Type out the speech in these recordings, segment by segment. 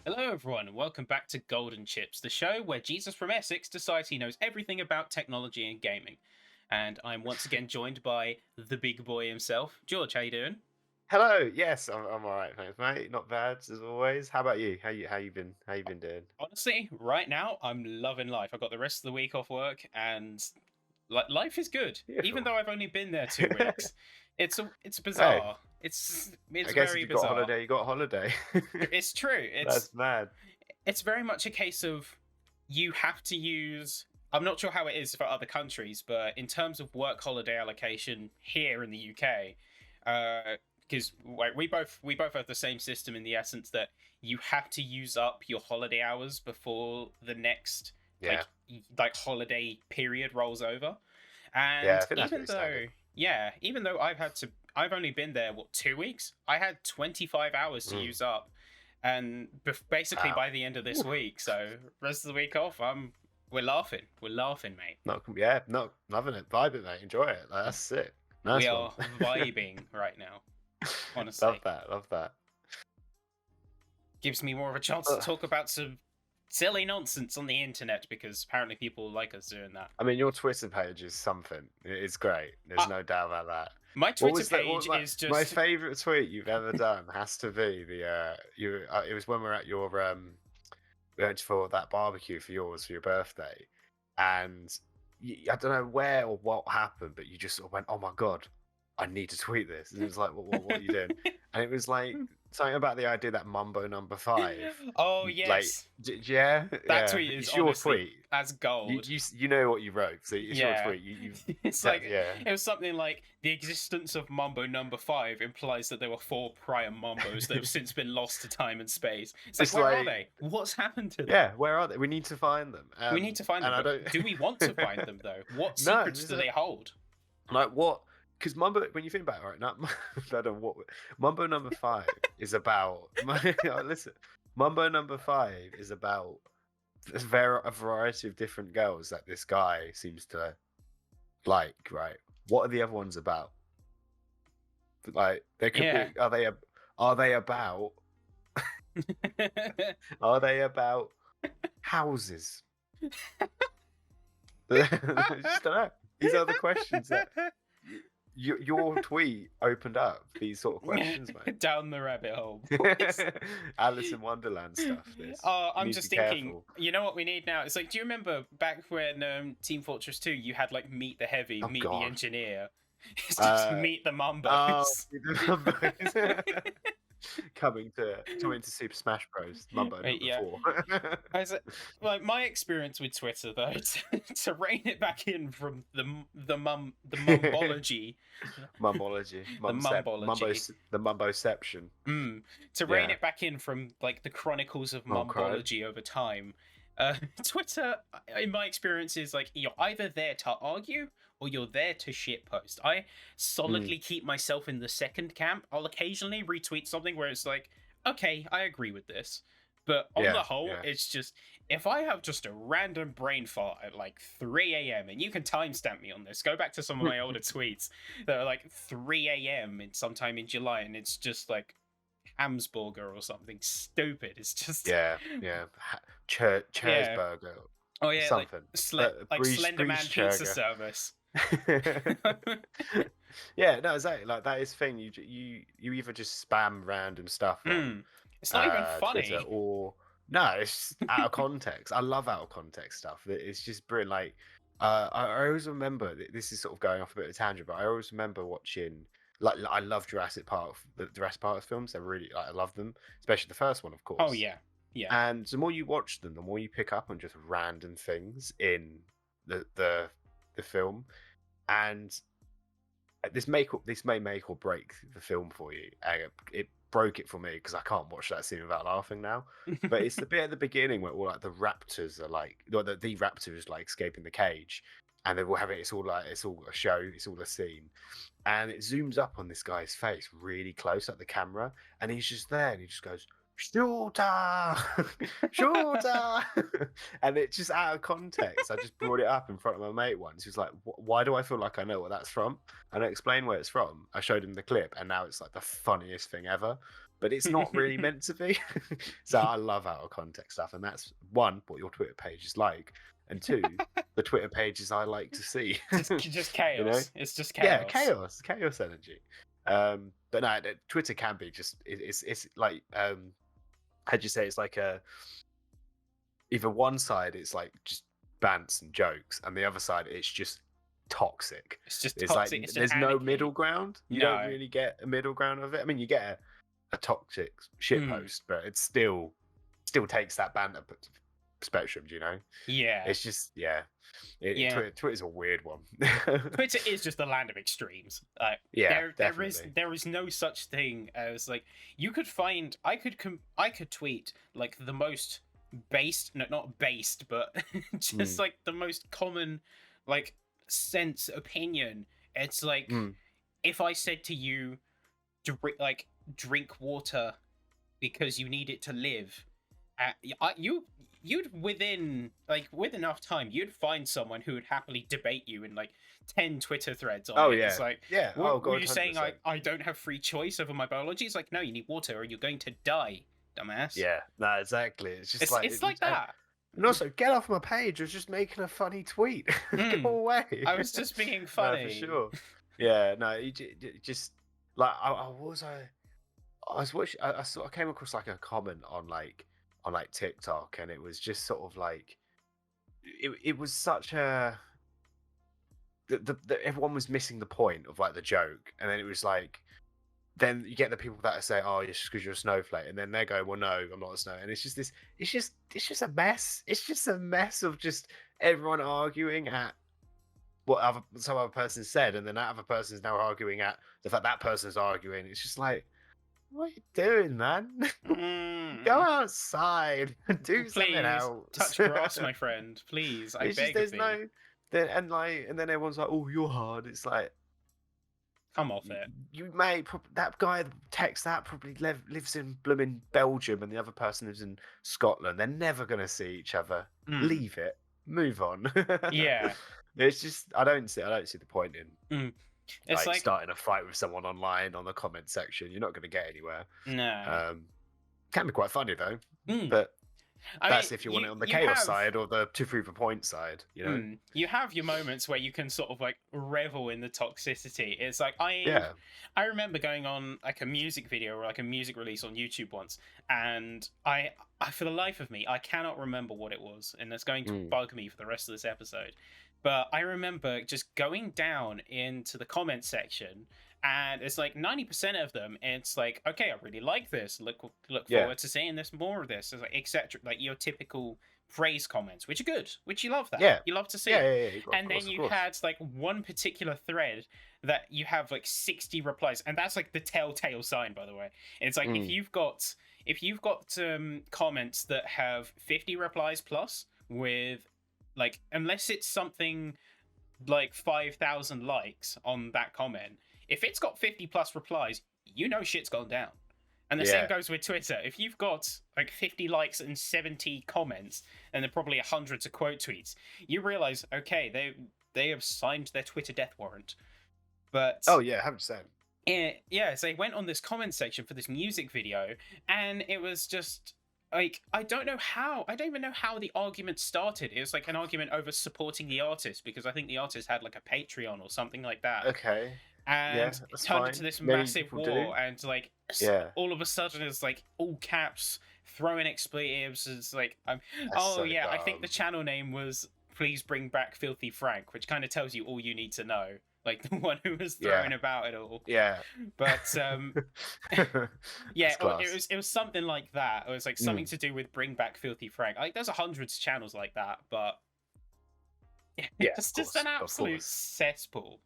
Hello, everyone, and welcome back to Golden Chips, the show where Jesus from Essex decides he knows everything about technology and gaming. And I'm once again joined by the big boy himself, George. How you doing? Hello. Yes, I'm all right, thanks, mate. Not bad as always. How about you? How you been doing? Honestly, right now I'm loving life. I got the rest of the week off work, and life is good. Even Beautiful. though I've only been there 2 weeks, it's Hey, bizarre. It's I guess if very you've got a bizarre. holiday, you got a holiday. It's true. That's mad. It's very much a case of you have to use. I'm not sure how it is for other countries, but in terms of work holiday allocation here in the UK, because we both have the same system in the essence that you have to use up your holiday hours before the next Yeah, like like holiday period rolls over. yeah. I And think that's pretty standard. even though I've only been there, what, 2 weeks? I had 25 hours to Mm. use up. And basically Wow. by the end of this Oof. week, so rest of the week off, we're laughing, mate. Not loving it, vibing, mate. Enjoy it. Like, that's sick. We Nice one. are vibing right now, Love honestly. that. Love that. Gives me more of a chance to Ugh. talk about some silly nonsense on the internet because apparently people like us doing that. I mean, your Twitter page is something. It's great. Uh, There's no doubt about that. my What Twitter was that? What page my is my just favorite tweet you've ever done has to be the you. It was when we were at your we went for that barbecue for your birthday, and I don't know where or what happened, but you just sort of went, "Oh my god, I need to tweet this." And it was like, "What are you doing?" And it was like something about the idea that Mumbo number five, oh like, yes, yeah, that yeah, tweet is it's your honestly tweet. as gold. You know what you wrote, so it's your Yeah. tweet. You It's that like yeah. it was something like the existence of Mambo number five implies that there were four prior Mambos that have since been lost to time and space. It's like, It's where are like, they? What's happened to them? yeah, where are they? We need to find them. We need to find them, And I but don't. do we want to find them though? What No, secrets do they hold? like what? Because Mumbo, when you think about it, right now, I don't know what Mumbo number five is about. Listen, Mumbo number five is about a variety of different girls that this guy seems to like. Right? What are the other ones about? Like, they could Yeah. be. Are they about? Are they about houses? I just don't know. These are the questions that your tweet opened up. These sort of questions, mate. Down the rabbit hole, boys. Alice in Wonderland stuff. This you I'm need to just be thinking, careful. you know what we need now? It's like, do you remember back when Team Fortress 2, you had like Meet the Heavy, Oh Meet the God. Engineer? It's just Uh, Meet the oh, Mumbos. the numbers. coming to Super Smash Bros. Mumbo Right, number yeah. four. Like my experience with Twitter though, to rein it back in from the mumbology, Mumbology, the mumbology. the mumboception. To rein Yeah. it back in from like the chronicles of Oh, crime. mumbology over time. Twitter, in my experience, is like you're either there to argue or you're there to shitpost. I Mm, solidly keep myself in the second camp. I'll occasionally retweet something where it's like, okay, I agree with this. But on the yeah, whole, yeah. it's just if I have just a random brain fart at like 3 a.m., and you can timestamp me on this, go back to some of my older tweets that are like 3 a.m. in sometime in July, and it's just like Hamsburger or something stupid. It's just Yeah, yeah. yeah. Cheeseburger, Oh yeah, something. like Slender Man pizza Cheeseburger. service. Yeah, no, exactly. Like that is thing. You either just spam random stuff on It's not even Twitter, funny. or no, it's out of context. I love out of context stuff. It's just brilliant. Like, I always remember this is sort of going off a bit of a tangent, but I always remember watching. Like, I love the Jurassic Park films. They're really, like, I love them, especially the first one, of Oh course. yeah, yeah, And the more you watch them, the more you pick up on just random things in the film, and this may make or break the film for you. It broke it for me because I can't watch that scene without laughing now. But it's the bit at the beginning where all like the raptors are like, or the raptor is like escaping the cage, and they're all having it's all a show, it's all a scene, and it zooms up on this guy's face really close at the camera, and he's just there, and he just goes, shooter, shooter, and it just out of context. I just brought it up in front of my mate once. He was like, "Why do I feel like I know what that's from?" And I explained where it's from. I showed him the clip, and now it's like the funniest thing ever. but it's not really meant to be. So I love out of context stuff, and that's one, what your Twitter page is like, and two, the Twitter pages I like to see. Just chaos. You know? It's just Yeah, chaos. chaos energy. But no, Twitter can be just it's like how'd you say, it's like a either one side it's like just bants and jokes, and the other side it's just toxic. It's just It's toxic. like It's there's just no anarchy. middle ground. You No. don't really get a middle ground of it. I mean, you get a toxic shitpost, but it still takes that banter spectrum. Do you know? Yeah. It's just Yeah. Twitter's a weird one. Twitter is just the land of extremes. Like, Yeah, there is no such thing as like you could find. I could tweet like the most based, no, not based, but just like the most common, like sense opinion. It's like if I said to you, drink water because you need it to live. You'd with enough time, you'd find someone who would happily debate you in like 10 Twitter threads on it. Yeah. It's like, yeah. were you saying 100%. I don't have free choice over my biology? It's like, no, you need water or you're going to die, dumbass. Yeah, no, exactly. It's just It's like that. And also, get off my page. I was just making a funny tweet. Go away. I was just being funny. No, for sure. Yeah, no, just like I was watching. I came across like a comment on TikTok, and it was just sort of like it was such a everyone was missing the point of like the joke, and then it was like. Then you get the people that say, "Oh, it's just because you're a snowflake," and then they're going, "Well, no, I'm not a snow." And it's just it's just a mess. It's just a mess of just everyone arguing at what some other person said, and then that other person is now arguing at the fact that person's arguing. It's just like, what are you doing, man? Go outside, do something else. Touch grass, my friend. Please, I beg of thee. And then everyone's like, "Oh, you're hard." It's like. Come off it. You may that guy text that probably lives in blooming Belgium, and the other person lives in Scotland. They're never gonna see each other. Leave it. Move on. Yeah. It's just I don't see the point in It's like starting a fight with someone online on the comment section. You're not gonna get anywhere. No. Can be quite funny though, but. That's if you want it on the chaos side or the to prove a point side, you know. You have your moments where you can sort of like revel in the toxicity. It's like I remember going on like a music video or like a music release on YouTube once, and I for the life of me I cannot remember what it was, and that's going to bug me for the rest of this episode. But I remember just going down into the comment section. And it's like 90% of them. It's like, okay, I really like this. Look forward to seeing this more of this, like, etc. Like your typical praise comments, which are good, which you love that. Yeah, you love to see. Yeah. And then you had like one particular thread that you have like 60 replies, and that's like the telltale sign, by the way. It's like if you've got comments that have 50 replies plus with like, unless it's something like 5,000 likes on that comment. If it's got 50 plus replies, you know shit's gone down. And the same goes with Twitter. If you've got like 50 likes and 70 comments, and then probably 100 to quote tweets, you realize, okay, they have signed their Twitter death warrant. But 100%. So they went on this comment section for this music video, and it was just like I don't even know how the argument started. It was like an argument over supporting the artist, because I think the artist had like a Patreon or something like that. Okay. And it turned into this massive war, and like all of a sudden it's like all caps, throwing expletives. It's like I think the channel name was "Please Bring Back Filthy Frank," which kind of tells you all you need to know. Like the one who was throwing about it all. Yeah. But it was something like that. It was like something to do with "Bring Back Filthy Frank." Like there's hundreds of channels like that, but it's just an absolute cesspool.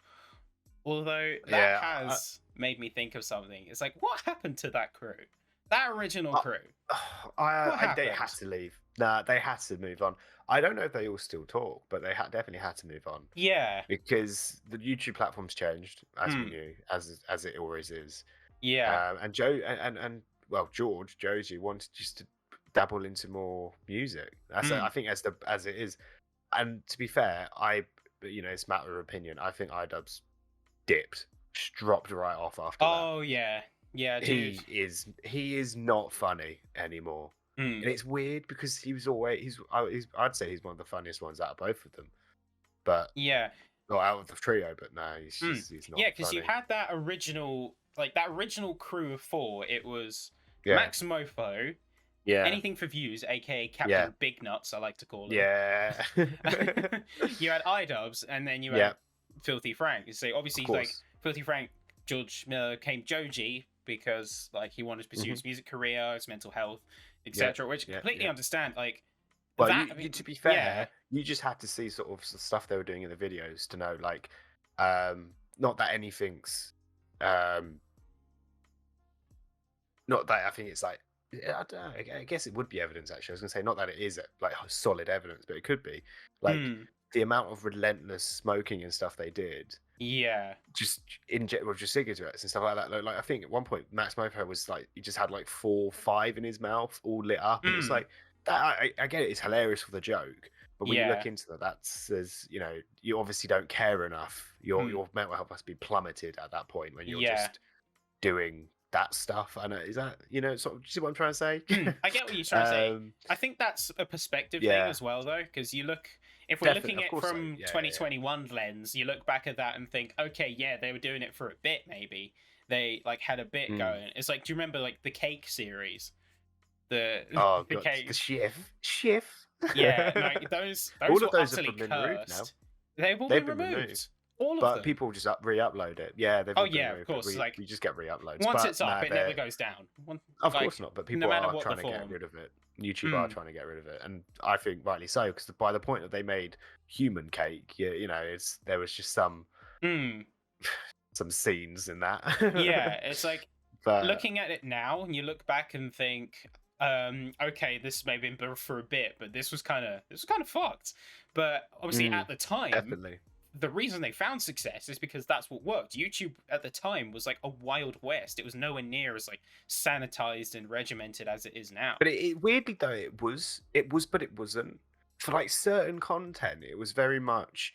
Although that has made me think of something. It's like, what happened to that crew? That original crew? They had to leave. Nah, they had to move on. I don't know if they all still talk, but they definitely had to move on. Yeah. Because the YouTube platform's changed, as we knew, as it always is. Yeah. And Josie wanted just to dabble into more music. I think as it is. And to be fair, it's a matter of opinion. I think iDubbbz dropped right off after that. Oh yeah. Yeah, dude. He is not funny anymore, Mm. and it's weird because he was always I'd say he's one of the funniest ones out of both of them, but Yeah. not out of the trio. But no, Mm. he's not Yeah, because you funny. had that original, like that original crew of four. It was Yeah, Max Mofo, yeah, anything for views, aka yeah, Captain Big Nuts, I like to call him. yeah, You had iDubbbz, and then you yeah. had Filthy Frank. So Of obviously, like course. Filthy Frank, George Miller came Joji because like he wanted to pursue Hmm. his music career, his mental health, Yeah, etc. Which yeah, completely yeah. understand. Like Well, that. I mean, to be yeah. fair, you just had to see sort of the stuff they were doing in the videos to know, like, not that anything's, um, not that I think it's like, I don't know, I guess it would be evidence actually. I was gonna say not that it is like solid evidence, but it could be, like, Mm, the amount of relentless smoking and stuff they did, yeah. just inject with just cigarettes and stuff like that. Like I think at one point Max Mofo was like he just had like 4, 5 in his mouth, all lit up, and it's Mm, like that. I get it; it's hilarious for the joke, but when you yeah. look into that, that's you obviously don't care enough. Mm, Your mental health must be plummeted at that point when you're yeah. just doing that stuff. I know is that sort of do you see what I'm trying to say? I get what you're trying to say. um, I think that's a perspective thing yeah, as well, though, because if we're definitely, looking of at course so. from Yeah, yeah, yeah. 2021 lens, you look back at that and think, okay, yeah, they were doing it for a bit, maybe they like had a bit Mm. going. It's like, do you remember like the Cake series, the Oh the god, the Cake? shift. Yeah, like those All of were those have utterly been removed now. cursed. They've all They've been been removed, removed, all of but them. people just re-upload it. Yeah, they've Oh all been yeah, of removed, but course. Like we just get re-uploads. once But it's up, nah, it never they're goes down. of course Like not. But no people matter are what the trying to get form. rid of it. YouTube are Mm, trying to get rid of it, and I think rightly so because by the point that they made human cake, there was just mm. some scenes in that. Yeah, it's like But looking at it now, and you look back and think, okay, this may have been built for a bit, but this was kind of fucked. But obviously, mm, at the time, definitely, the reason they found success is because that's what worked. YouTube at the time was like a wild west. It was nowhere near as like sanitized and regimented as it is now. but it weirdly though but it wasn't for like certain content. It was very much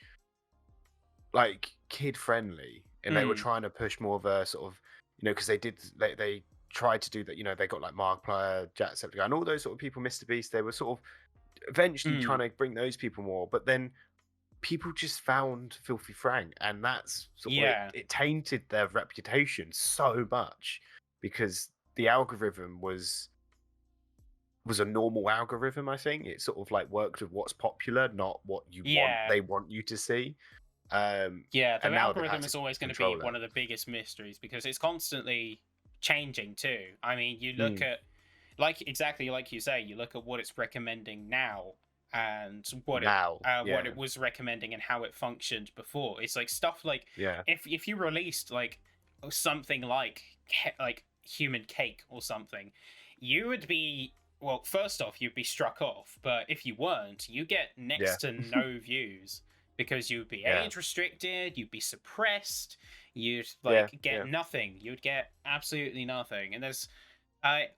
like kid friendly, and they were Mm, trying to push more of a sort of because they tried to do that. They got like Markiplier, Jacksepticeye, and all those sort of people, Mr. Beast. They were sort of eventually trying mm, to bring those people more, but then people just found Filthy Frank, and that's sort of yeah, it tainted their reputation so much because the algorithm was a normal algorithm. I think it sort of like worked with what's popular, not what yeah. they want you to see. Yeah, the And now they've had algorithm to is always going to be control it. one of the biggest mysteries because it's constantly changing too. I mean, you look Mm. at exactly like you say, you look at what it's recommending now and Now, what yeah, it was recommending and how it functioned before. It's like stuff like yeah, if you released like something like human cake or something, you would be well, first off, you'd be struck off, but if you weren't, you get yeah, next to no views because you'd be yeah, age restricted, you'd be suppressed, you'd yeah, like get yeah, nothing. You'd get absolutely nothing. And I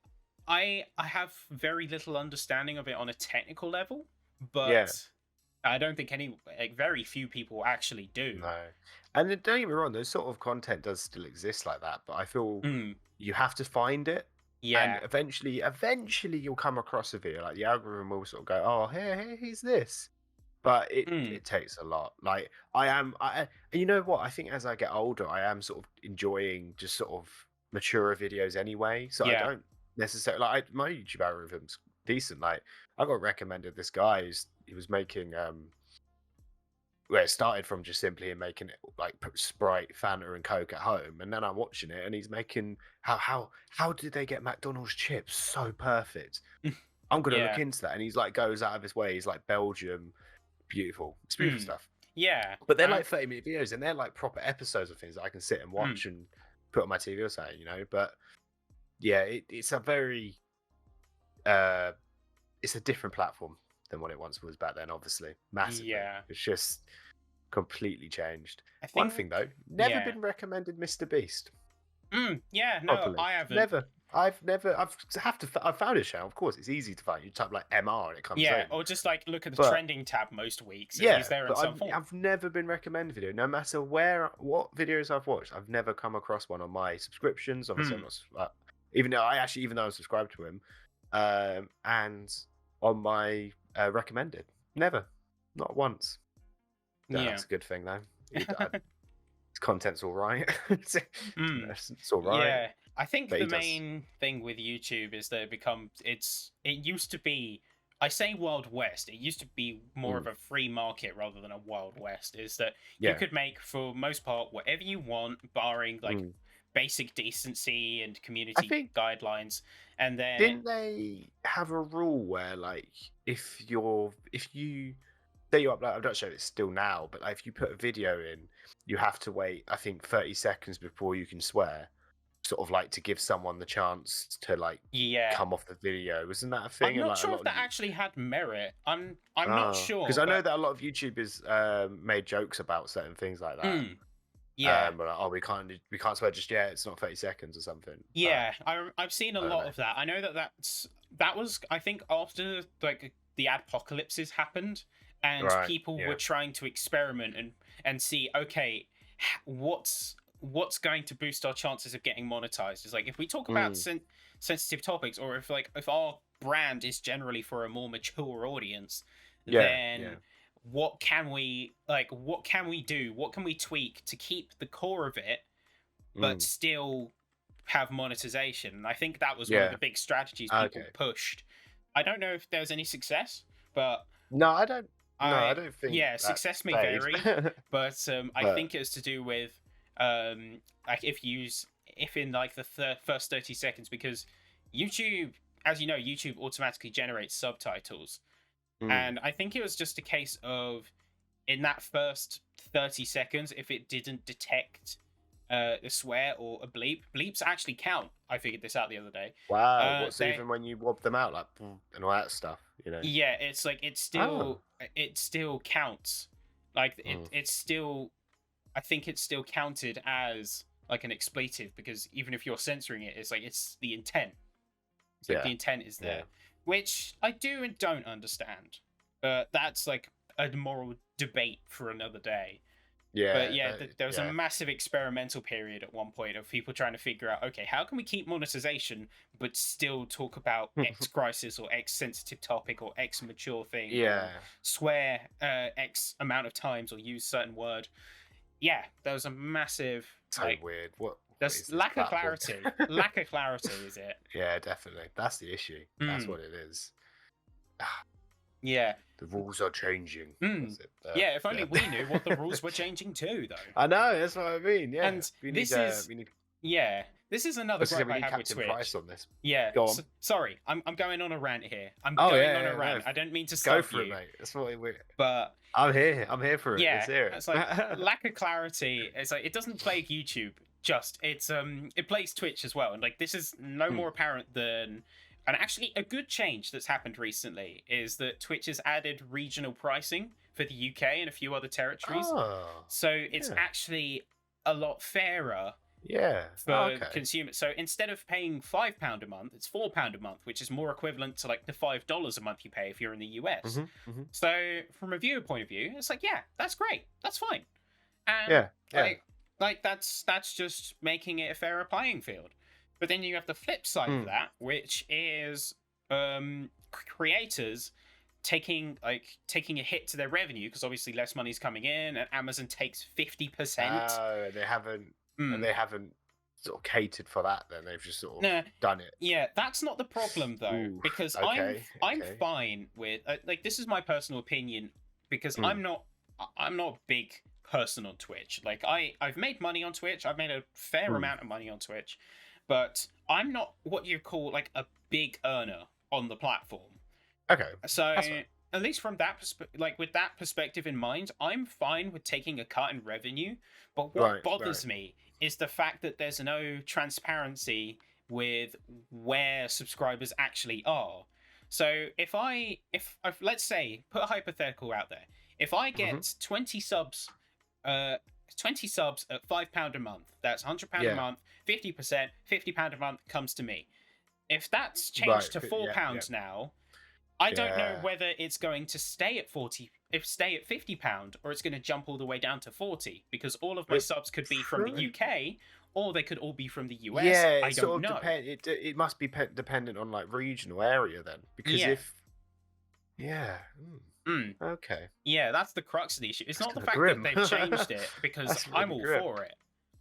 I have very little understanding of it on a technical level, yeah. but I don't think very few people actually do. No, and then don't get me wrong, those sort of content does still exist like that, but I feel Mm, you have to find it, and yeah. eventually you'll come across a video. Like the algorithm will sort of go, "Oh, here's this," but Mm, it takes a lot. Like and you know what? I think as I get older, I am sort of enjoying just sort of mature videos anyway. So I yeah. don't necessarily my YouTube algorithm's decent. Like I got recommended this guy he was making where it started from just simply him making it like Sprite, Fanta, and Coke at home, and then I'm watching it, and he's making how did they get McDonald's chips so perfect? I'm gonna look Yeah. into that, and he's like goes out of his way. He's like Belgium, beautiful, it's beautiful Mm, stuff. yeah. But they're like 30-minute videos, and they're like proper episodes of things that I can sit and Mm, watch and put on my TV or something. But yeah, it's a very uh, it's a different platform than what it once was back then. Obviously, massively. yeah. It's just completely changed. I One think thing though, never yeah. been recommended Mr. Beast Yeah, no, properly. I haven't. Never. I've found his channel. Of course, it's easy to find. You type like MR and it comes Yeah, in. or just like look at the But- trending tab most weeks. And Yeah, he's there in but some form. I've never been recommended video. No matter what videos I've watched, I've never come across one on my subscriptions. Obviously, I'm not, even though I'm subscribed to him, and on my recommended, never, not once. Yeah. That's a good thing though. His content's all right. It's all right. Yeah, I think But the he does- main thing with YouTube is that it used to be, I say Wild West, it used to be more of a free market rather than a Wild West, is that you could make, for most part, whatever you want, barring like basic decency and community guidelines. And then Didn't they have a rule where like if you say you upload, I'm not sure if it's still now, but like, if you put a video in, you have to wait, I think, 30 seconds before you can swear, sort of like to give someone the chance to like come off the video. Wasn't that a thing? I'm not like, sure if that actually had merit. I'm not sure, because I know that a lot of YouTubers made jokes about certain things like that. Yeah. But like, we can't swear just yet. It's not 30 seconds or something. Yeah, I've seen a lot of that. I know that was, I think, after like the adpocalypses happened, and people were trying to experiment and see, okay, what's going to boost our chances of getting monetized. Is like if we talk about sensitive topics, or if our brand is generally for a more mature audience, then what can we do? What can we tweak to keep the core of it, but still have monetization? And I think that was one of the big strategies people pushed. I don't know if there's any success, but no, I don't. No, I don't think. Yeah, success may vary, but I think it's to do with like if in like the first 30 seconds, because YouTube, as you know, YouTube automatically generates subtitles. And I think it was just a case of, in that first 30 seconds, if it didn't detect a swear or a bleeps actually count. I figured this out the other day. Wow, even when you wob them out, like, and all that stuff, you know? Yeah, it's like, it still counts. Like, it's still, I think it's still counted as like an expletive, because even if you're censoring it, it's like, it's the intent. It's like the intent is there. Which I do and don't understand, but that's like a moral debate for another day. Yeah, but there was a massive experimental period at one point of people trying to figure out, okay, how can we keep monetization but still talk about X crisis or X sensitive topic or X mature thing? Or swear X amount of times or use certain word. Yeah, there was a massive weird. There's lack of clarity. Lack of clarity, is it? Yeah, definitely. That's the issue. That's what it is. Yeah. The rules are changing. If only we knew what the rules were changing too, though. I know, that's what I mean. Yeah. And this is another gripe I have with Twitch. Price on this. Yeah. Go on. Sorry, I'm going on a rant here. I'm going on a rant. I don't mean to stop you. Go for it, mate. That's what we're. But I'm here for it. Yeah. Let's hear it. It's like lack of clarity. It's like it doesn't plague YouTube. It plays Twitch as well, and like this is no more apparent than, and actually a good change that's happened recently is that Twitch has added regional pricing for the UK and a few other territories. So it's actually a lot fairer for consumers. So instead of paying £5 a month, it's £4 a month, which is more equivalent to like the $5 a month you pay if you're in the US. So from a viewer point of view, it's like, yeah, that's great, that's fine. And like that's just making it a fairer playing field. But then you have the flip side of that, which is creators taking a hit to their revenue, because obviously less money's coming in, and Amazon takes 50%. Oh, they haven't sort of catered for that. Then they've just sort of done it. Yeah, that's not the problem though, because I'm fine with like, this is my personal opinion, because I'm not a big person on Twitch. Like I've made money on Twitch. I've made a fair amount of money on Twitch. But I'm not what you call like a big earner on the platform. Okay. So at least from that with that perspective in mind, I'm fine with taking a cut in revenue. But what bothers me is the fact that there's no transparency with where subscribers actually are. So if let's say, put a hypothetical out there, if I get 20 subs at £5 a month, that's £100 a month, 50%, £50 a month comes to me. If that's Right. changed to Yeah. £4 now, I don't know Yeah. whether it's going to stay at £50, or it's going to jump all the way down to 40, because all of my It subs could be from the probably- UK, or they could all be from the US. Yeah, I it don't sort of know. depend. It must be dependent on like regional area then, because Yeah. if okay, Yeah, that's the crux of the issue. It's That's not the kinda fact grim. that they've changed it, because That's I'm really all grim. for it.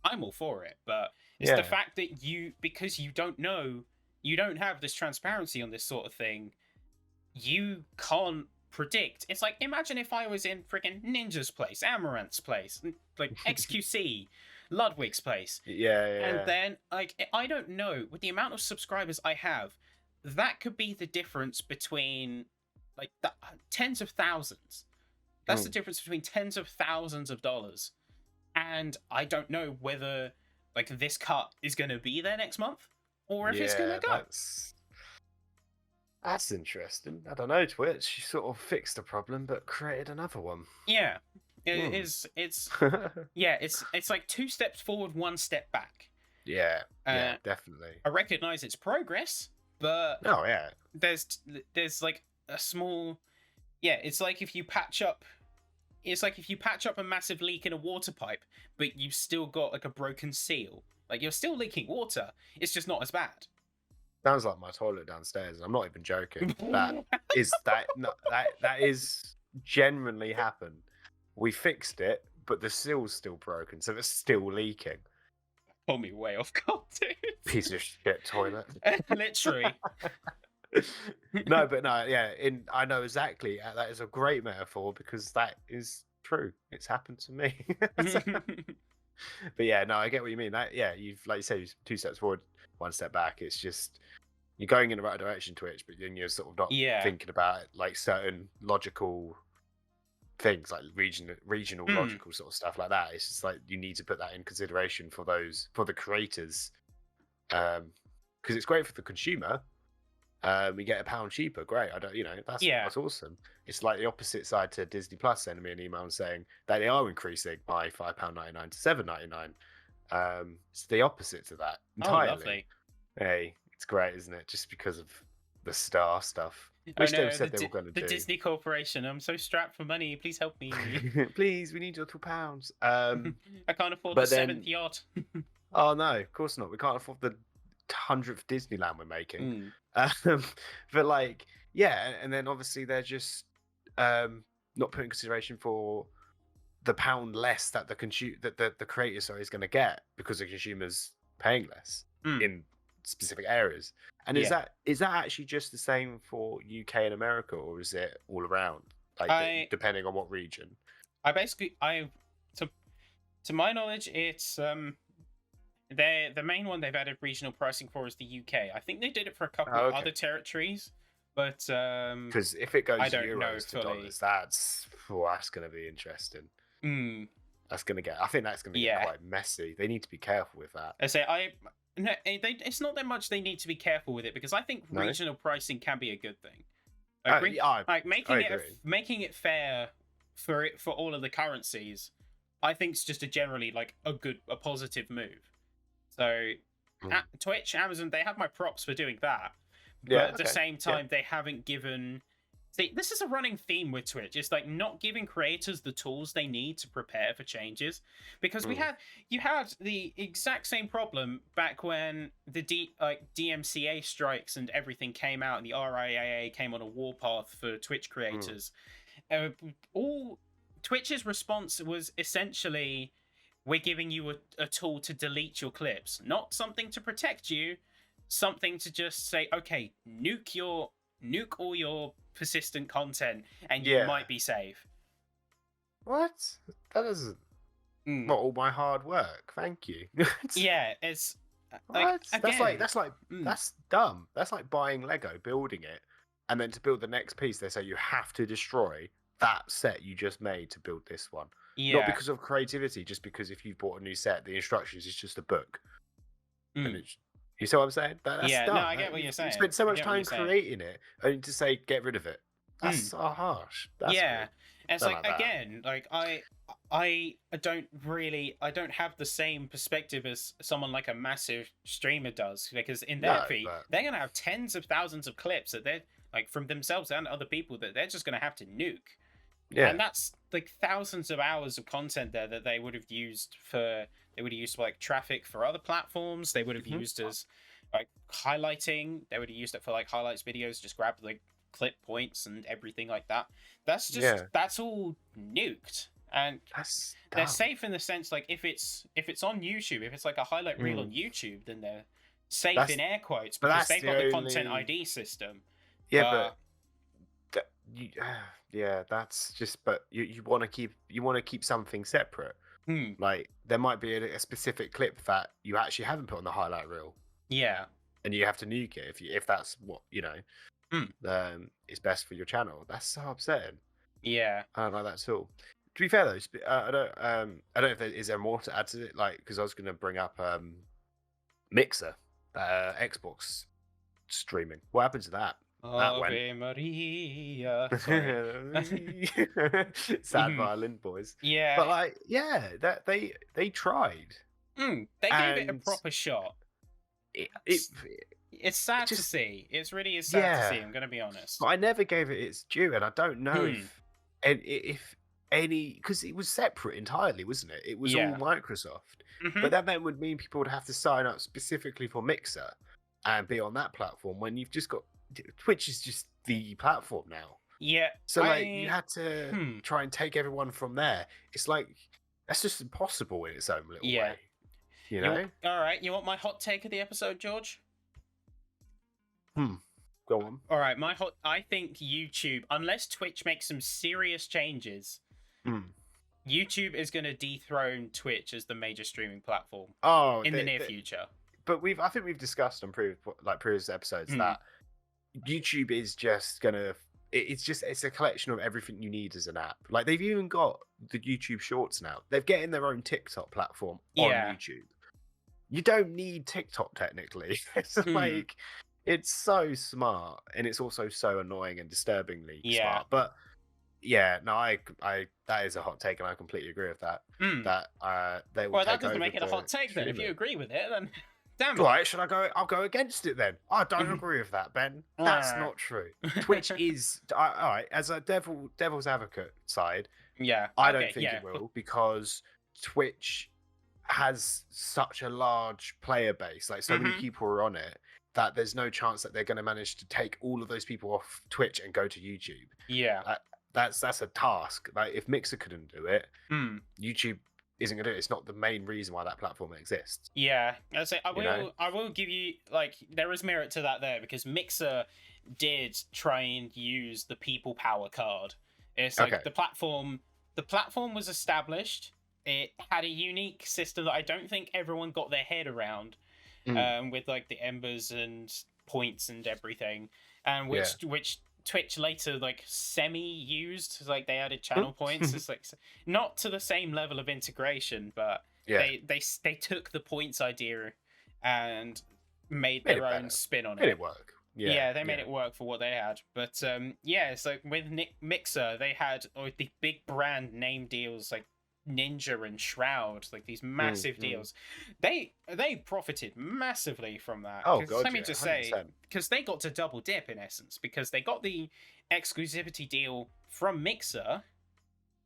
I'm all for it, but it's the fact that because you don't know, you don't have this transparency on this sort of thing, you can't predict. It's like, imagine if I was in freaking Ninja's place, Amaranth's place, like XQC, Ludwig's place, Yeah. and then like I don't know, with the amount of subscribers I have, that could be the difference between like tens of thousands. That's the difference between tens of thousands of dollars, and I don't know whether like this cut is going to be there next month, or if it's going to go. That's interesting. I don't know, Twitch. You sort of fixed the problem, but created another one. Yeah, it's yeah, it's like 2 steps forward, 1 step back. Yeah, definitely. I recognize its progress, but there's like a small, it's like if you patch up a massive leak in a water pipe, but you've still got like a broken seal. Like, you're still leaking water, it's just not as bad. Sounds like my toilet downstairs. I'm not even joking. That is genuinely happened. We fixed it, but the seal's still broken, so it's still leaking. Pull me way off guard, dude. Piece of shit toilet. Literally. No, I know exactly. That is a great metaphor, because that is true. It's happened to me. But yeah, no, I get what you mean. You've, like you said, 2 steps forward, 1 step back. It's just you're going in the right direction, Twitch, but then you're sort of not thinking about like certain logical things, like regional logical sort of stuff like that. It's just like you need to put that in consideration for the creators, because it's great for the consumer. We get £1 cheaper. Great. That's awesome. It's like the opposite side to Disney Plus sending me an email saying that they are increasing my £5.99 to £7.99. It's the opposite to that entirely. Oh, lovely. Hey, it's great, isn't it? Just because of the star stuff, which they said they were going to do. The Disney Corporation. I'm so strapped for money. Please help me. Please, we need your £2. I can't afford the 7th yacht. Oh no, of course not. We can't afford the 100th Disneyland we're making. But like, and then obviously they're just not putting consideration for the pound less that the creator is going to get, because the consumer's paying less in specific areas. And is that actually just the same for UK and America, or is it all around, like depending on what region? To my knowledge, it's the main one they've added regional pricing for is the UK. I think they did it for a couple of other territories, but because if it goes euros to dollars, that's going to be interesting. I think that's going to get quite messy. They need to be careful with that. It's not that much they need to be careful with it, because I think regional pricing can be a good thing. Making it fair for all of the currencies, I think it's just generally like a positive move. So Twitch, Amazon, they have my props for doing that. But at the same time, they haven't given... See, this is a running theme with Twitch. It's like not giving creators the tools they need to prepare for changes. Because you had the exact same problem back when the DMCA strikes and everything came out, and the RIAA came on a warpath for Twitch creators. All Twitch's response was essentially, we're giving you a tool to delete your clips, not something to protect you, something to just say, okay, nuke all your persistent content and you might be safe. What? That doesn't... Not all my hard work. Thank you. It's... What? That's dumb. That's like buying Lego, building it, and then to build the next piece, they say you have to destroy that set you just made to build this one. Not because of creativity, just because if you've bought a new set, the instructions is just a book. And you see what I'm saying? That's dumb. No, I get what you're saying. You spent so much time creating it, only to say get rid of it. That's so harsh. That's weird. It's like, again, like I don't have the same perspective as someone like a massive streamer does, because in their No, feed but they're gonna have tens of thousands of clips that they're like from themselves and other people that they're just gonna have to nuke. yeah. And that's like thousands of hours of content there that they would have used for like traffic for other platforms. They would have Mhm. used as like highlighting. They would have used it for like highlights videos, just grab like clip points and everything like that. Yeah, That's all nuked. And that's they're dumb. safe in the sense like if it's on YouTube, if it's like a highlight reel on Mm. YouTube, then they're safe That's in air quotes but because that's they've the got the content only. ID system. Yeah, But but that, you, yeah, that's just. But you want to keep something separate. hmm, Like there might be a specific clip that you actually haven't put on the highlight reel, yeah. and you have to nuke it if that's what Hmm, is best for your channel. That's so upsetting. yeah. I don't like that at all. To be fair though, I don't know if is there more to add to it. Like because I was going to bring up Mixer, Xbox streaming. What happened to that? That went. Ave Maria. Sorry. Sad Mhm. violin boys. Yeah. But like, yeah, that they tried, They gave it a and proper shot. it It's, it's it sad to just see. It really is sad to yeah. see. I'm gonna be honest. But I never gave it its due, and I don't know Hmm. if any because it was separate entirely, wasn't it? It was all Yeah. Microsoft, Hmm. but that would mean people would have to sign up specifically for Mixer and be on that platform when you've just got Twitch is just the platform now. Yeah. So like you had to Hmm. try and take everyone from there. It's like that's just impossible in its own little Yeah. way, you know? All right. You want my hot take of the episode, George? Go on. All right. I think YouTube, unless Twitch makes some serious changes, Hmm. YouTube is going to dethrone Twitch as the major streaming platform Oh, in the near future. but I think we've discussed on previous episodes Hmm. that YouTube is just gonna it's a collection of everything you need as an app. Like they've even got the YouTube Shorts now. They're getting their own TikTok platform on Yeah. YouTube. You don't need TikTok technically. It's like it's so smart, and it's also so annoying and disturbingly smart. But yeah, no, I that is a hot take, and I completely agree with that. That they will Well, that take doesn't over make it a hot take then. If you streaming. agree with it, then damn it. Right, should I go? I'll go against it then. I don't agree with that, Ben. That's not true. Twitch is all right. As a devil's advocate side, Yeah. I okay, don't think yeah. it will because Twitch has such a large player base, like so many people are on it, that there's no chance that they're going to manage to take all of those people off Twitch and go to YouTube. Yeah. That's a task. Like if Mixer couldn't do it, Hmm. YouTube isn't going to do it. It's not the main reason why that platform exists. Yeah. I You know? will give you like there is merit to that there because Mixer did try and use the people power card. It's like Okay. the platform was established. It had a unique system that I don't think everyone got their head around. With like the embers and points and everything, and which Twitch later like semi used, like they added channel points. It's like not to the same level of integration, but Yeah. they took the points idea and made Made it their own better. spin on Made it. it work. Yeah, They made it work for what they had. But yeah, so with Mixer, they had the big brand name deals like Ninja and Shroud, like these massive deals. They profited massively from that. Oh 'Cause god, let me yeah, just say, 100%. because they got to double dip in essence, because they got the exclusivity deal from Mixer.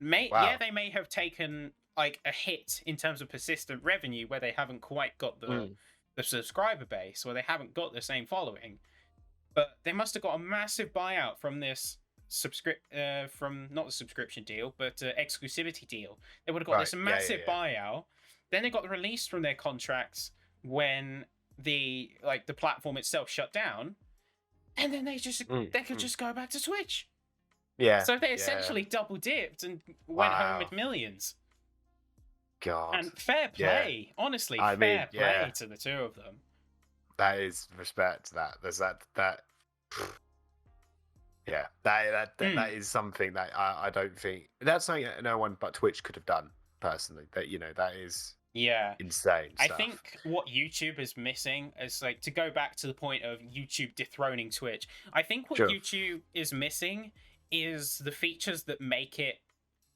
Wow. Yeah, they may have taken like a hit in terms of persistent revenue where they haven't quite got the subscriber base, where they haven't got the same following, but they must have got a massive buyout from this from not the subscription deal but exclusivity deal. They would have got this massive buyout. Then they got released from their contracts when the platform itself shut down, and then they could just go back to Twitch. Yeah. So they essentially double dipped and went home with millions. God. And fair play, honestly, fair play to the two of them. That is respect to that. There's that yeah, that is something that I don't think that's something that no one but Twitch could have done personally. That that is insane. I think what YouTube is missing is like to go back to the point of YouTube dethroning Twitch. I think what YouTube is missing is the features that make it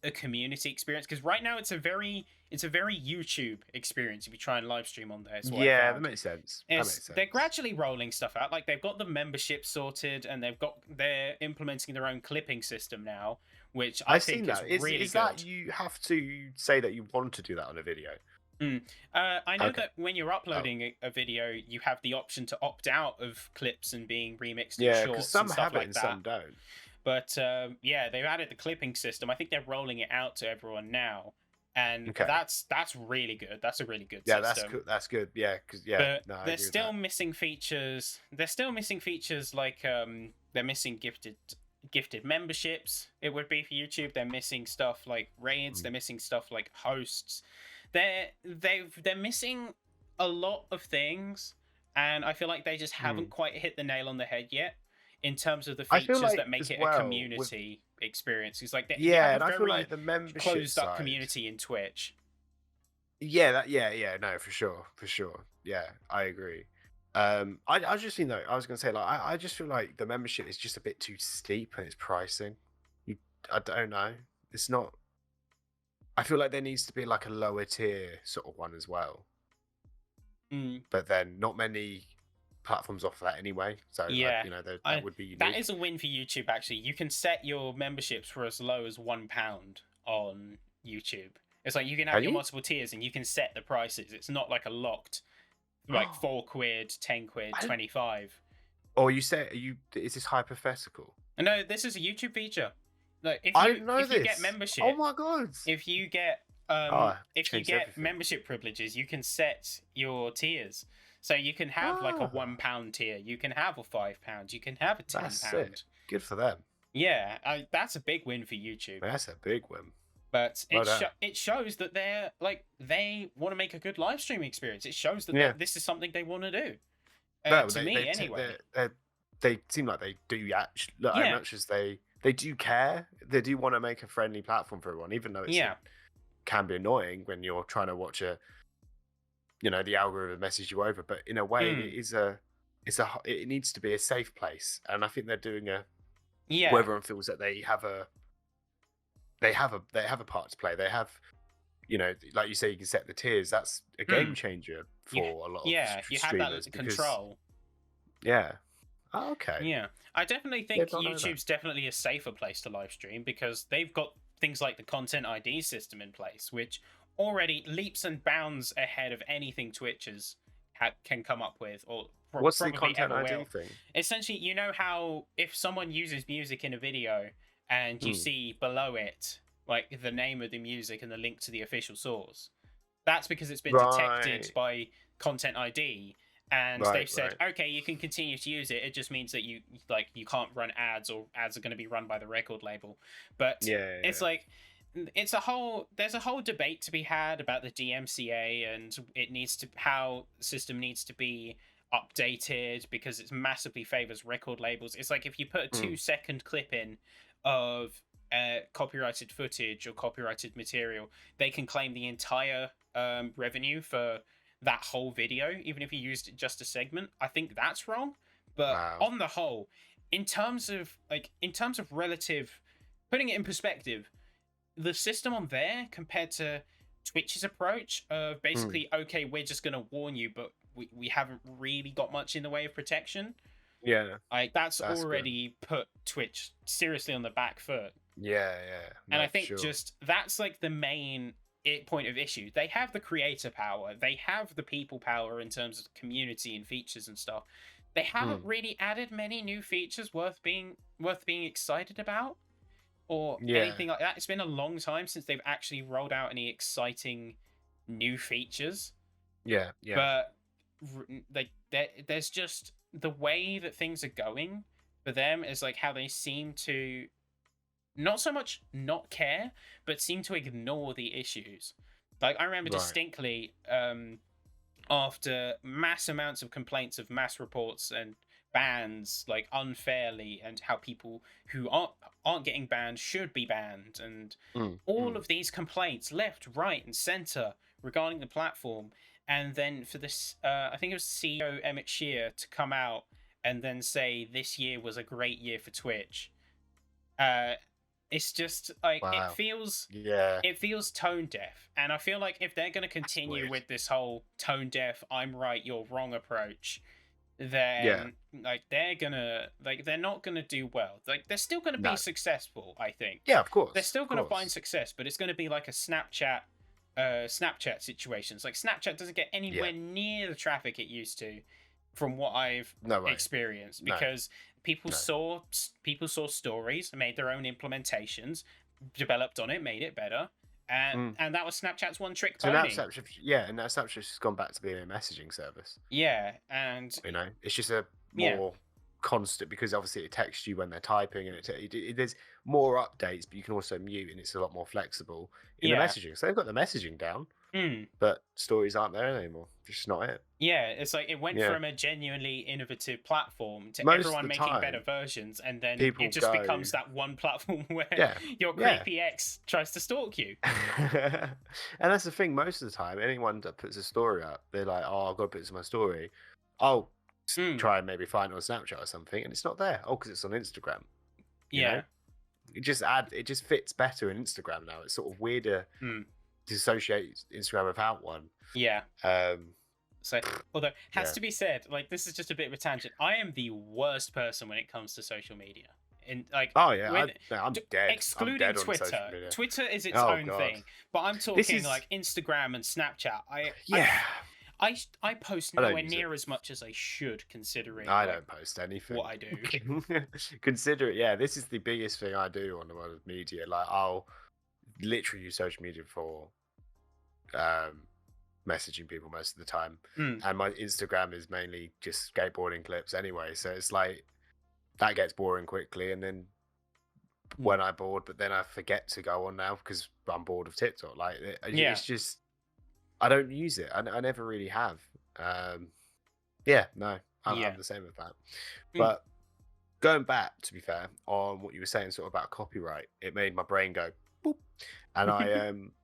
a community experience, because right now it's a very YouTube experience if you try and live stream on there. Is what I Yeah, that found. makes sense. That makes sense. They're gradually rolling stuff out. Like they've got the membership sorted, and they're implementing their own clipping system now, which I think is really is good. that you have to say that you want to do that on a video? I know that when you're uploading a video, you have the option to opt out of clips and being remixed in shorts and stuff like that. Some don't. But yeah, they've added the clipping system. I think they're rolling it out to everyone now, and that's really good. That's a really good system. Yeah, that's good. Yeah, because but they're still missing features. They're still missing features like they're missing gifted memberships. It would be for YouTube. They're missing stuff like raids. They're missing stuff like hosts. They're missing a lot of things, and I feel like they just haven't quite hit the nail on the head yet in terms of the features that make it a community experience. It's like they have a very, I feel like the membership closed up community in Twitch. Yeah, no, for sure. Yeah, I agree. I just think though, I was gonna say like I just feel like the membership is just a bit too steep in its pricing. I don't know. It's not. I feel like there needs to be like a lower tier sort of one as well. But then not many platforms offer that anyway. So yeah, that would be unique. That is a win for YouTube. Actually, you can set your memberships for as low as £1 on YouTube. It's like you can have your multiple tiers and you can set the prices. It's not like a locked, like £4, £10, 25. Or you say is this hypothetical? No, this is a YouTube feature. Like if you get membership, oh my god! If you get membership privileges, you can set your tiers. So you can have like a £1 tier, you can have a £5, you can have a £10. Good for them. Yeah, that's a big win for YouTube. That's a big win. But it shows that they want to make a good live streaming experience. It shows that this is something they want to do. Anyway. They seem like they do actually. Look, as much as they do care. They do want to make a friendly platform for everyone, even though it can be annoying when you're trying to watch the algorithm message you over. But in a way, it needs to be a safe place, and I think they're doing where everyone feels that they have a part to play. They have, like you say, you can set the tiers. That's a game changer for a lot of streamers. You have that as control. Yeah. Oh, okay. Yeah, I definitely think YouTube's definitely a safer place to live stream because they've got things like the Content ID system in place, which already leaps and bounds ahead of anything Twitchers can come up with. Or what's the Content ID thing? Essentially, you know how if someone uses music in a video and you see below it like the name of the music and the link to the official source, that's because it's been detected by Content ID. And they've said, okay, you can continue to use it. It just means that you can't run ads, or ads are going to be run by the record label. But it's like there's a whole debate to be had about the DMCA and how the system needs to be updated because it massively favors record labels. It's like if you put a 2-second clip in of copyrighted footage or copyrighted material, they can claim the entire revenue for that whole video, even if you used just a segment. I think that's wrong. But on the whole, in terms of relative, putting it in perspective, the system on there compared to Twitch's approach of basically, okay, we're just going to warn you, but we haven't really got much in the way of protection. Yeah. That's already put Twitch seriously on the back foot. Yeah. And I think that's like the main point of issue. They have the creator power, they have the people power in terms of community and features and stuff. They haven't really added many new features worth being excited about or anything like that. It's been a long time since they've actually rolled out any exciting new features. But there's just the way that things are going for them is like how they seem to not so much not care, but seem to ignore the issues. Like, I remember distinctly, after mass amounts of complaints of mass reports and bans, like, unfairly, and how people who aren't getting banned should be banned, and all of these complaints, left, right, and center, regarding the platform, and then for this, I think it was CEO Emmett Shear to come out and then say this year was a great year for Twitch. It's just like Wow. Yeah. it feels tone deaf, and I feel like if they're going to continue weird. with this whole tone deaf, I'm right, you're wrong approach, Yeah. then like they're not gonna do well. Like they're still gonna be No. successful, I think. Yeah, of course. They're still Of gonna find course. success, but it's gonna be like a Snapchat situations. Like Snapchat doesn't get Yeah. anywhere near the traffic it used to, from what I've No way. experienced, No. because people saw stories, made their own implementations, developed on it, made it better, and that was Snapchat's one trick So pony. now Snapchat, yeah, and now Snapchat's just gone back to being a messaging service. Yeah, and You know, it's just a more constant, because obviously it texts you when they're typing, and there's more updates, but you can also mute, and it's a lot more flexible in the messaging. So they've got the messaging down, but stories aren't there anymore. Just not it. Yeah, it's like it went from a genuinely innovative platform to Most of everyone the making time, better versions, and then people it just go- becomes that one platform where Yeah, your yeah. creepy ex tries to stalk you. And that's the thing. Most of the time, anyone that puts a story up, they're like, "Oh, I've got to put this in my story. I'll try and maybe find it on Snapchat or something," and it's not there. Oh, because it's on Instagram. You know? It just fits better in Instagram now. It's sort of weirder to associate Instagram without one. Yeah. So, although has Yeah. to be said, like this is just a bit of a tangent. I am the worst person when it comes to social media. And like, Oh yeah, I'm dead. Excluding I'm dead on Twitter. social media. Twitter is its Oh, own God. thing, but I'm talking like Instagram and Snapchat. I post I don't nowhere use it. near as much as I should, considering I like, don't post anything. what I do. Consider it. Yeah, this is the biggest thing I do on the world of media. Like, I'll literally use social media for messaging people most of the time, and my Instagram is mainly just skateboarding clips anyway. So it's like that gets boring quickly, and then when I'm bored, but then I forget to go on now because I'm bored of TikTok. Like, it's just I don't use it. I never really have. I'm the same with that. But going back, to be fair, on what you were saying, sort of about copyright, it made my brain go boop, and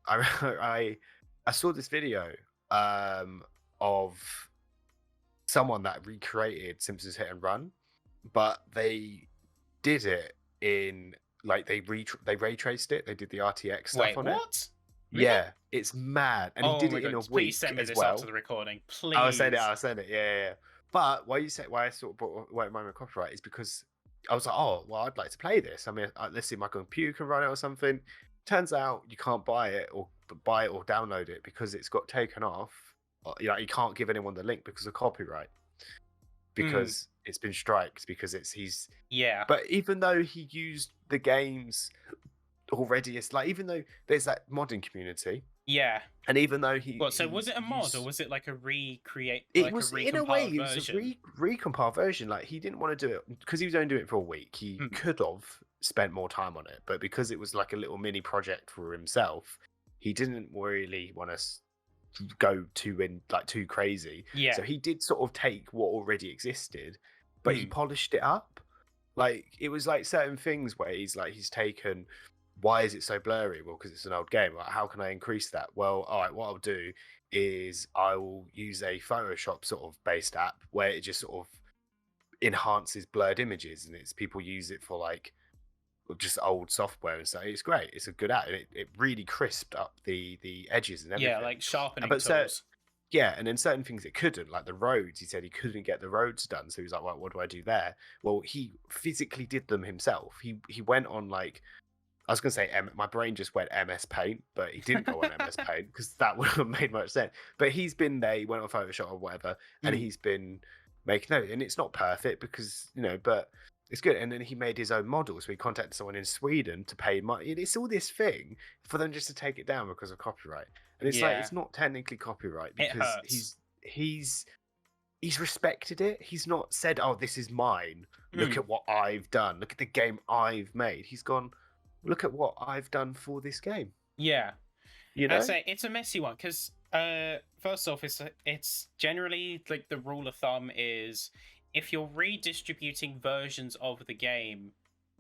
I saw this video of someone that recreated Simpsons Hit and Run, but they did it in like they ray traced it. They did the RTX stuff on what? it. Really? Yeah, it's mad, and he did it in a Please week send me as this well. after the recording, please. I'll send it. Yeah. But why I sort of brought my copyright is because I was like, oh, well, I'd like to play this. I mean, let's see if my computer can run it or something. Turns out you can't buy it or download it because it's got taken off. You can't give anyone the link because of copyright. Because it's been striked, because he's. But even though he used the games already, it's like, even though there's that modding community. Yeah. And even though so was it a mod or was it like a recreate? It was, in a way, it was a recompiled version. Like, he didn't want to do it because he was only doing it for a week. He could have spent more time on it, but because it was like a little mini project for himself, he didn't really want to go too crazy. Yeah. So he did sort of take what already existed, but he polished it up. Like, it was like certain things where he's taken. Why is it so blurry? Well, because it's an old game. Like, how can I increase that? Well, all right, what I'll do is I will use a Photoshop sort of based app where it just sort of enhances blurred images, and people use it for like just old software and stuff. It's great. It's a good app, and it really crisped up the edges and everything. Yeah, like sharpening but tools. And then certain things it couldn't, like the roads. He said he couldn't get the roads done, so he was like, "Well, what do I do there?" Well, he physically did them himself. He went on like. I was going to say, my brain just went MS Paint, but he didn't go on MS Paint because that wouldn't have made much sense. But he's been there, he went on Photoshop or whatever, and he's been making it. And it's not perfect because, but it's good. And then he made his own model. So he contacted someone in Sweden to pay money. It's all this thing for them just to take it down because of copyright. And it's like, it's not technically copyright because he's respected it. He's not said, oh, this is mine. Look at what I've done. Look at the game I've made. He's gone, look at what I've done for this game. Yeah. I'd say it's a messy one because first off, it's generally like the rule of thumb is if you're redistributing versions of the game,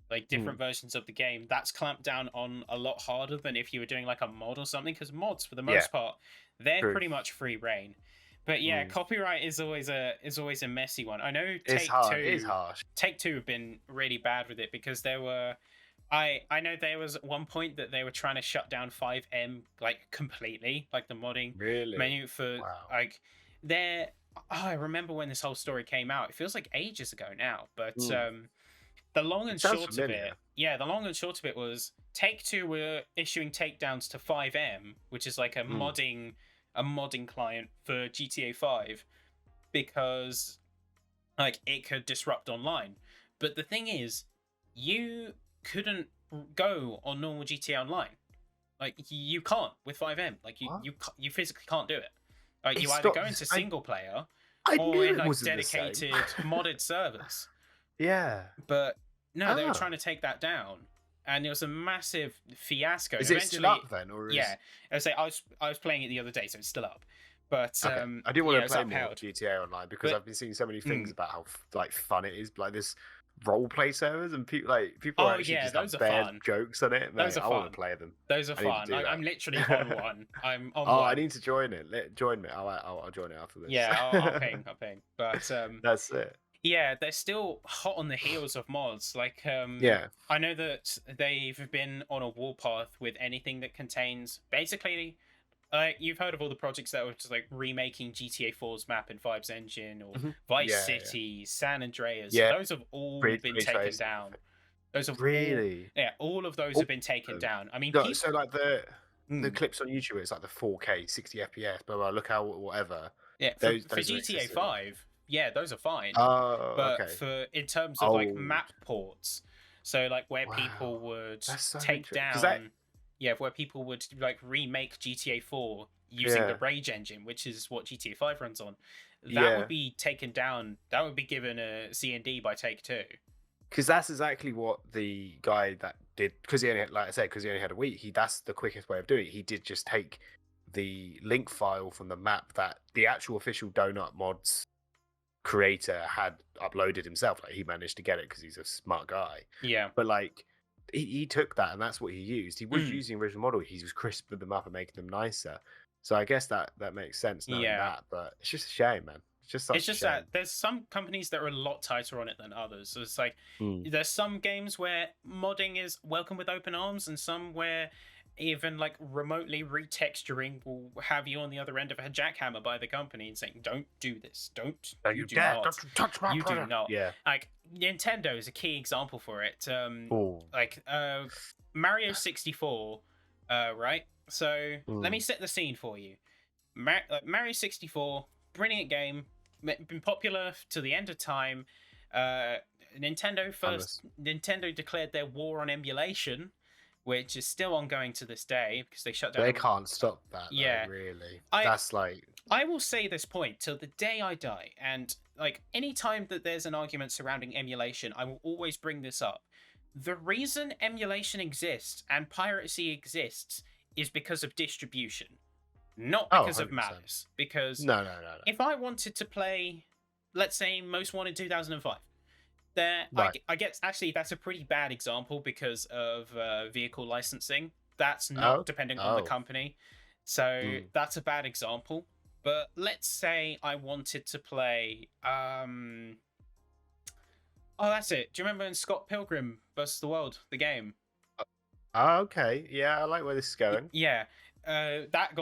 like different versions of the game, that's clamped down on a lot harder than if you were doing like a mod or something, because mods for the most part, they're pretty much free reign. But yeah, copyright is always a messy one. I know It's harsh. Take Two have been really bad with it because there were I know there was at one point that they were trying to shut down 5M like completely, like the modding Really? menu for Wow. like there. Oh, I remember when this whole story came out. It feels like ages ago now, but the long and It sounds short of familiar. it, yeah, the long and short of it was Take-Two were issuing takedowns to 5M, which is like a modding client for GTA 5, because like it could disrupt online. But the thing is, you couldn't go on normal GTA Online. Like you can't with 5M. Like What? you physically can't do it. Like you It's either not go the into s- single player I or knew in it like wasn't the same. dedicated modded servers. Yeah. But no, they were trying Ah. to take that down, and it was a massive fiasco. Is And it still eventually, up then, or is? yeah, I was playing it the other day, so it's still up. But Okay. I do want yeah, to it's play more upheld. GTA Online because But I've been seeing so many things mm, about how like fun it is, like this role play servers, and people oh are actually yeah, just those have are bad fun. jokes on it. Those Mate, are I want to fun. play them. Those are I need to fun. do I'm that. literally on one. I'm on Oh, I one. need to join it. Join me. I'll join it after this. Yeah, I'll ping. I'll ping. But That's it. yeah, they're still hot on the heels of mods. Like Yeah. I know that they've been on a warpath with anything that contains basically. You've heard of all the projects that were just like remaking GTA 4's map in Vibe's engine, or Mhm. Vice Yeah, City, San Andreas. yeah. Those have all Ray been taken tracing. down. Those have all, Really? yeah, all of those All have been taken of them? down. I mean, No, people. so like the clips on YouTube, it's like the 4K, 60 FPS, blah blah. Look how whatever. Yeah, for Those are GTA existing. 5, yeah, those are fine. Oh, But okay. for in terms of like Old. map ports, so like where people Wow. would That's so take interesting. 'Cause down, yeah, where people would like remake GTA 4 using the yeah, Rage engine, which is what GTA 5 runs on, that yeah. would be taken down. That would be given a C&D by Take-Two. Because that's exactly what the guy that did. Because he only had, like I said, because he only had a week. That's the quickest way of doing it. He did just take the link file from the map that the actual official Donut Mods creator had uploaded himself. Like he managed to get it because he's a smart guy. Yeah. But like he took that and that's what he used. He was using the original model. He was crisping them up and making them nicer. So I guess that makes sense knowing that. But it's just a shame, man. It's just such It's just a shame. that there's some companies that are a lot tighter on it than others. So it's like there's some games where modding is welcome with open arms, and some where even like remotely retexturing will have you on the other end of a jackhammer by the company and saying, "Don't do this. Don't you do not. Don't touch my You do product." not." Yeah. Like Nintendo is a key example for it. Oh. Like Mario 64, right? So let me set the scene for you. Mario 64, brilliant game, been popular to the end of time. Nintendo declared their war on emulation, which is still ongoing to this day because they shut down. They can't stop that. Yeah, though, really. That's like. I will say this point till the day I die, and like any time that there's an argument surrounding emulation, I will always bring this up. The reason emulation exists and piracy exists is because of distribution, not because of 100%. malice. Because No. if I wanted to play, let's say, Most Wanted 2005, Right. I guess actually that's a pretty bad example because of vehicle licensing. That's not depending on the company, so that's a bad example. But let's say I wanted to play. Oh, that's it. Do you remember in Scott Pilgrim vs. the World, the game? Okay. Yeah, I like where this is going. Yeah, that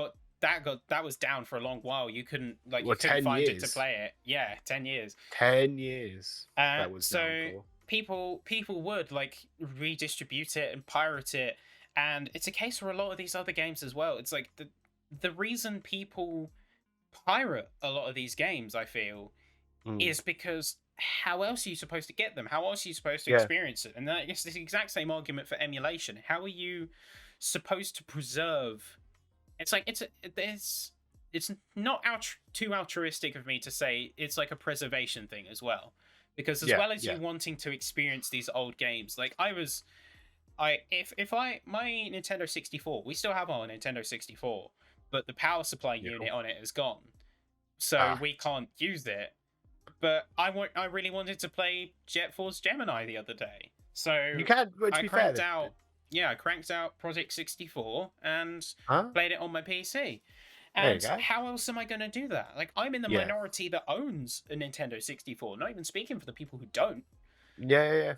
was down for a long while. You couldn't you couldn't 10 find it years. to play it. Yeah, 10 years. 10 years. That was so down for. people would like redistribute it and pirate it, and it's a case for a lot of these other games as well. It's like the reason people pirate a lot of these games, I feel, is because how else are you supposed to get them? How else are you supposed to experience it? And I guess it's the exact same argument for emulation. How are you supposed to preserve? It's like it's not too altruistic of me to say it's like a preservation thing as well, because as well as you wanting to experience these old games, like my Nintendo 64, we still have our Nintendo 64, but the power supply unit on it is gone, so we can't use it. But I really wanted to play Jet Force Gemini the other day, so You can. But to be fair, I cranked out Project 64 and Huh? played it on my PC. There you And go. how else am I going to do that? Like, I'm in the minority that owns a Nintendo 64, not even speaking for the people who don't. Yeah.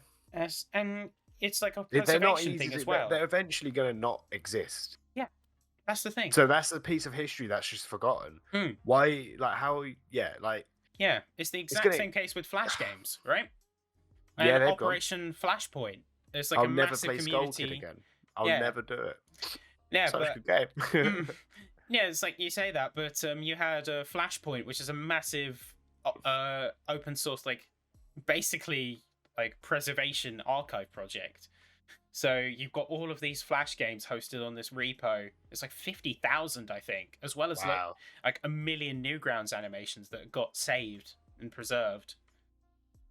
And it's like a They're not preservation easy thing to. as well. They're eventually going to not exist. Yeah, that's the thing. So that's a piece of history that's just forgotten. Mm. Why? Like how? Yeah, like Yeah, it's the it's exact gonna. same case with Flash games, right? Yeah, And they've gone. Operation Flashpoint. It's like I'll a never massive play Skull Kid community. again. I'll Yeah, never do it. yeah, Such a but good game. yeah, it's like you say that, but you had Flashpoint, which is a massive open source, like basically like preservation archive project. So you've got all of these Flash games hosted on this repo. It's like 50,000, I think, as well as Wow. like a million Newgrounds animations that got saved and preserved.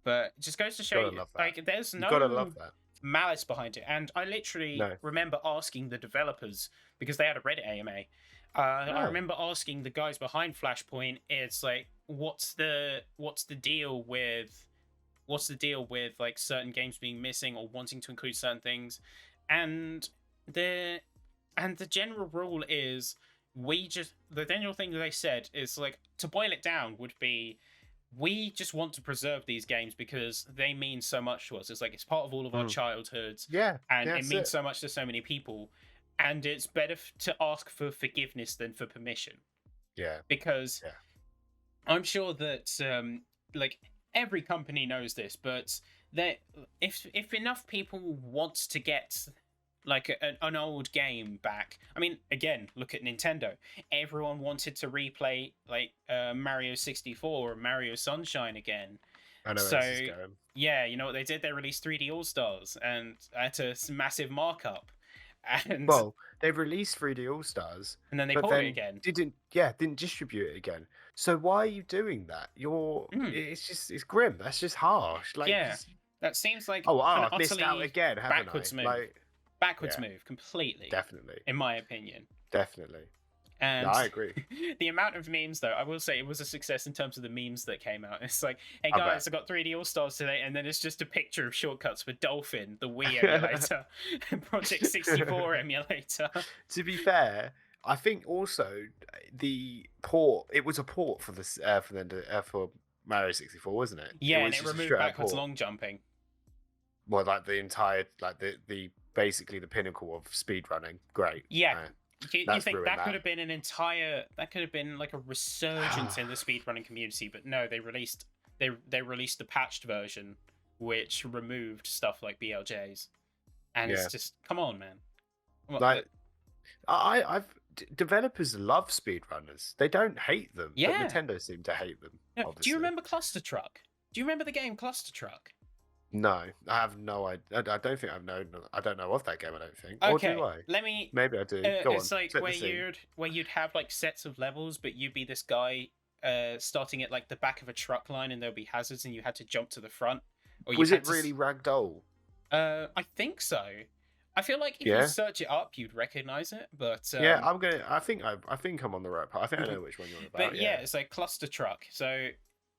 But it just goes to show Gotta you, love that. like, there's You gotta love no that. malice behind it. And I literally No. remember asking the developers, because they had a Reddit AMA. I remember asking the guys behind Flashpoint, it's like, what's the deal with like certain games being missing or wanting to include certain things, and the general rule is the general thing that they said is like, to boil it down would be, we just want to preserve these games because they mean so much to us. It's like, it's part of all of our childhoods. Yeah, and it means so much to so many people, and it's better to ask for forgiveness than for permission. Yeah, because I'm sure that like every company knows this, but that if enough people want to get like an old game back, I mean, again, look at Nintendo. Everyone wanted to replay like Mario 64 or Mario Sunshine again. I know So where this is going. yeah, you know what they did? They released 3D All Stars and at a massive markup. And Well, they've released 3D All Stars, and then they but ported then it again. didn't distribute it again. So why are you doing that? It's grim. That's just harsh. Like, yeah, that seems like I've missed out again, haven't backwards I? move. Like, Backwards move, completely. definitely, in my opinion. definitely. And No, I agree. The amount of memes, though, I will say it was a success in terms of the memes that came out. It's like, hey I guys, bet. I got 3D All Stars today, and then it's just a picture of shortcuts for Dolphin, the Wii emulator, Project 64 emulator. To be fair, I think also the port. It was a port for this for Mario 64, wasn't it? Yeah, it and was it just a removed straight-up backwards port. long jumping. Well, like the entire, like the basically the pinnacle of speedrunning. Great. Yeah. You That's think ruined that that. could have been that could have been like a resurgence in the speedrunning community, but no, they released the patched version, which removed stuff like BLJs, and it's just, come on, man. Like, developers love speedrunners. They don't hate them. Yeah. But Nintendo seem to hate them. Yeah. Obviously. Do you remember Cluster Truck? Do you remember the game Cluster Truck? No, I have no idea. I don't think I've known. I don't know of that game. I don't think. Okay, Or do I? let me. Maybe I do. Go it's on. like Set the scene. where you'd have like sets of levels, but you'd be this guy starting at like the back of a truck line, and there'll be hazards, and you had to jump to the front. Or you Was had it to really ragdoll? I think so. I feel like if you search it up, you'd recognize it. But Yeah, I'm gonna. I think I'm on the right path. I think I know which one you're about. But yeah, it's like Cluster Truck. So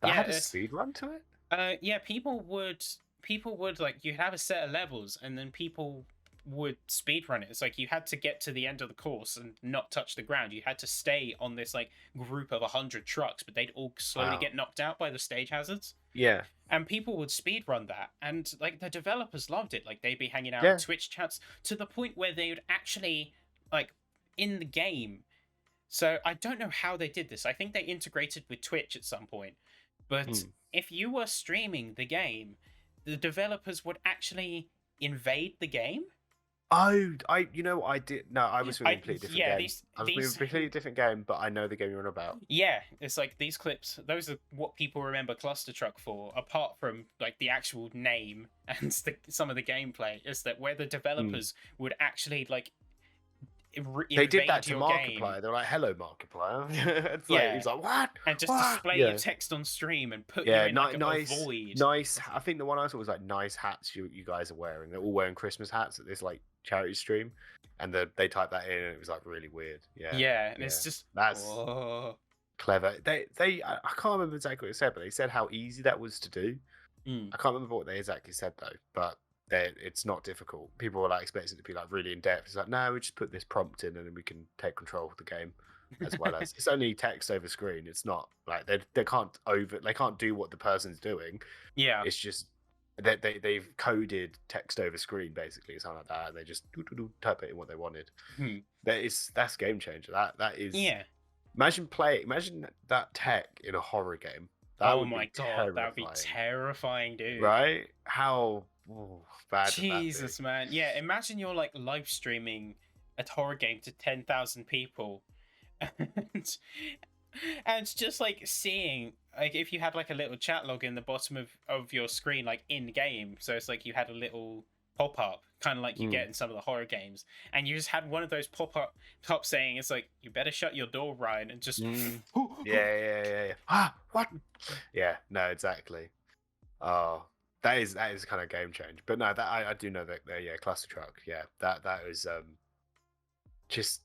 that had a speed run to it. Yeah, people would like, you have a set of levels, and then people would speedrun it. It's like you had to get to the end of the course and not touch the ground. You had to stay on this like group of 100 trucks, but they'd all slowly get knocked out by the stage hazards. Yeah. And people would speedrun that, and like the developers loved it. Like, they'd be hanging out in Twitch chats to the point where they would actually, like, in the game. So I don't know how they did this. I think they integrated with Twitch at some point. But if you were streaming the game, the developers would actually invade the game. Oh, I did. No, I was with a completely different game. I was with these a completely different game, but I know the game you're on about. Yeah, it's like these clips, those are what people remember Cluster Truck for, apart from like the actual name and some of the gameplay, is that where the developers would actually like they did that to Markiplier. Game. They're like, "Hello, Markiplier." It's like, he's like, "What?" And just display your text on stream and put you in like a void. Nice. I think the one I saw was like, nice hats you guys are wearing. They're all wearing Christmas hats at this like charity stream, and they typed that in, and it was like really weird. Yeah. And it's just that's clever. I can't remember exactly what it said, but they said how easy that was to do. I can't remember what they exactly said though, but it's not difficult. People were like expecting it to be like really in depth. It's like, no, we just put this prompt in and then we can take control of the game, as well as it's only text over screen. It's not like they can't do what the person's doing. Yeah, it's just they've coded text over screen basically, something like that, and they just type it in what they wanted. That's game changer. That is imagine that tech in a horror game. That Oh would my be god, that would be terrifying. terrifying, dude. Right? How bad Jesus, would man. Yeah, imagine you're like live streaming a horror game to 10,000 people. And, and just like seeing, like, if you had like a little chat log in the bottom of your screen, like in game, so it's like you had a little pop up, kind of like you get in some of the horror games, and you just had one of those pop saying, it's like, you better shut your door, Ryan, and just yeah. Ah, what? Yeah, no, exactly. Oh, that is kind of game change. But no, that I do know that cluster truck. Yeah, that is just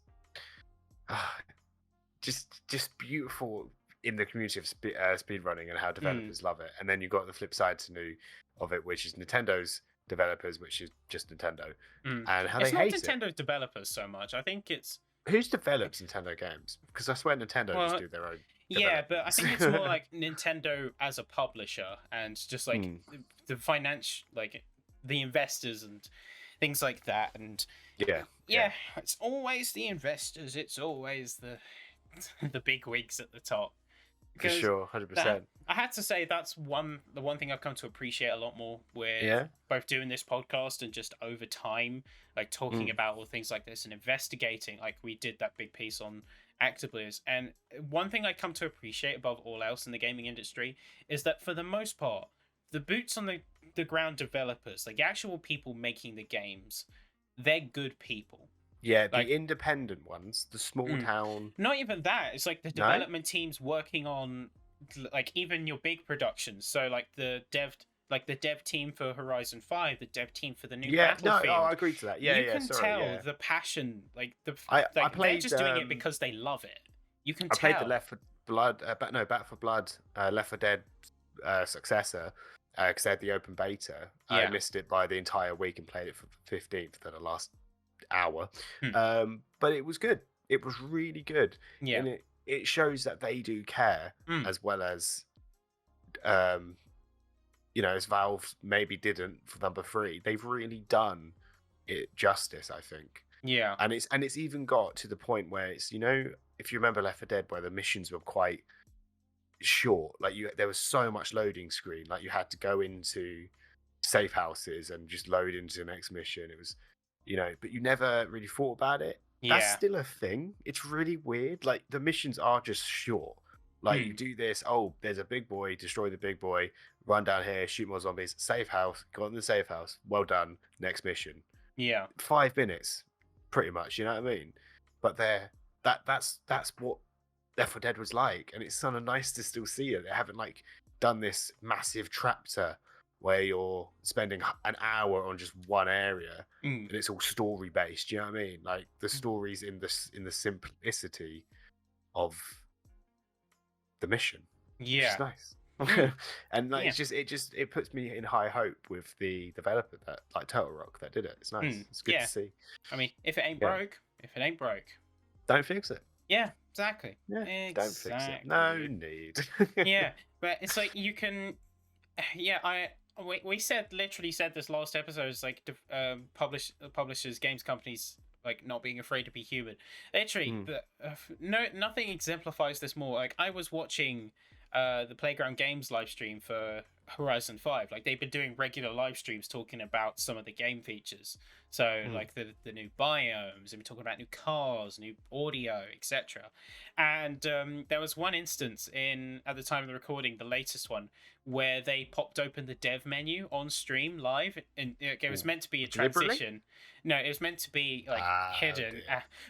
just beautiful in the community of speed running and how developers love it. And then you've got the flip side of it, which is Nintendo's developers, which is just Nintendo, and how it's they not hate Nintendo developers so much. I think it's who's develops Nintendo games, because I swear Nintendo just do their own. Yeah, but I think it's more like Nintendo as a publisher and just like the financial, like the investors and things like that. And yeah, it's always the investors. It's always the big wigs at the top. For sure, 100%. I had to say that's the one thing I've come to appreciate a lot more with both doing this podcast and just over time, like talking about all things like this and investigating. Like we did that big piece on Actibliz, and one thing I come to appreciate above all else in the gaming industry is that for the most part, the boots on the ground developers, like the actual people making the games, they're good people. Yeah, the independent ones, the small town. Not even that. It's like the development teams working on, like, even your big productions. So like the dev team for Horizon 5, the dev team for the new Battlefield. I agree to that. Yeah, you can tell the passion. Like they're just doing it because they love it. You can tell. I played the Back 4 Blood, Left 4 Dead successor, because they had the open beta. I missed it by the entire week and played it for the 15th for the last hour. But it was good. It was really good. Yeah. And it shows that they do care, as well as as Valve maybe didn't for number 3. They've really done it justice, I think. Yeah. And it's even got to the point where it's, if you remember Left 4 Dead, where the missions were quite short, like there was so much loading screen, like you had to go into safe houses and just load into the next mission. It was, but you never really thought about it. That's still a thing. It's really weird. Like the missions are just short. Like you do this, there's a big boy, destroy the big boy, run down here, shoot more zombies, safe house, go in the safe house, well done, next mission. Yeah. 5 minutes, pretty much, you know what I mean? But that's what Left 4 Dead was like, and it's kind of nice to still see it. They haven't like done this massive chapter where you're spending an hour on just one area and it's all story based. You know what I mean? Like the stories in the simplicity of the mission. Yeah, it's nice. And like it puts me in high hope with the developer that like Turtle Rock that did it. It's nice. It's good to see. I mean, if it ain't broke, don't fix it. Yeah, exactly. Yeah, exactly. Don't fix it. No need. Yeah, but it's like you can. Yeah, we literally said this last episode. It's like publishers, games companies, like not being afraid to be human. Literally, but nothing exemplifies this more. Like I was watching the Playground Games live stream for Horizon 5. Like they've been doing regular live streams talking about some of the game features. So like the new biomes, they've been talking about new cars, new audio, etc. And there was one instance at the time of the recording, the latest one, where they popped open the dev menu on stream live, and it was meant to be a transition. No, it was meant to be like hidden,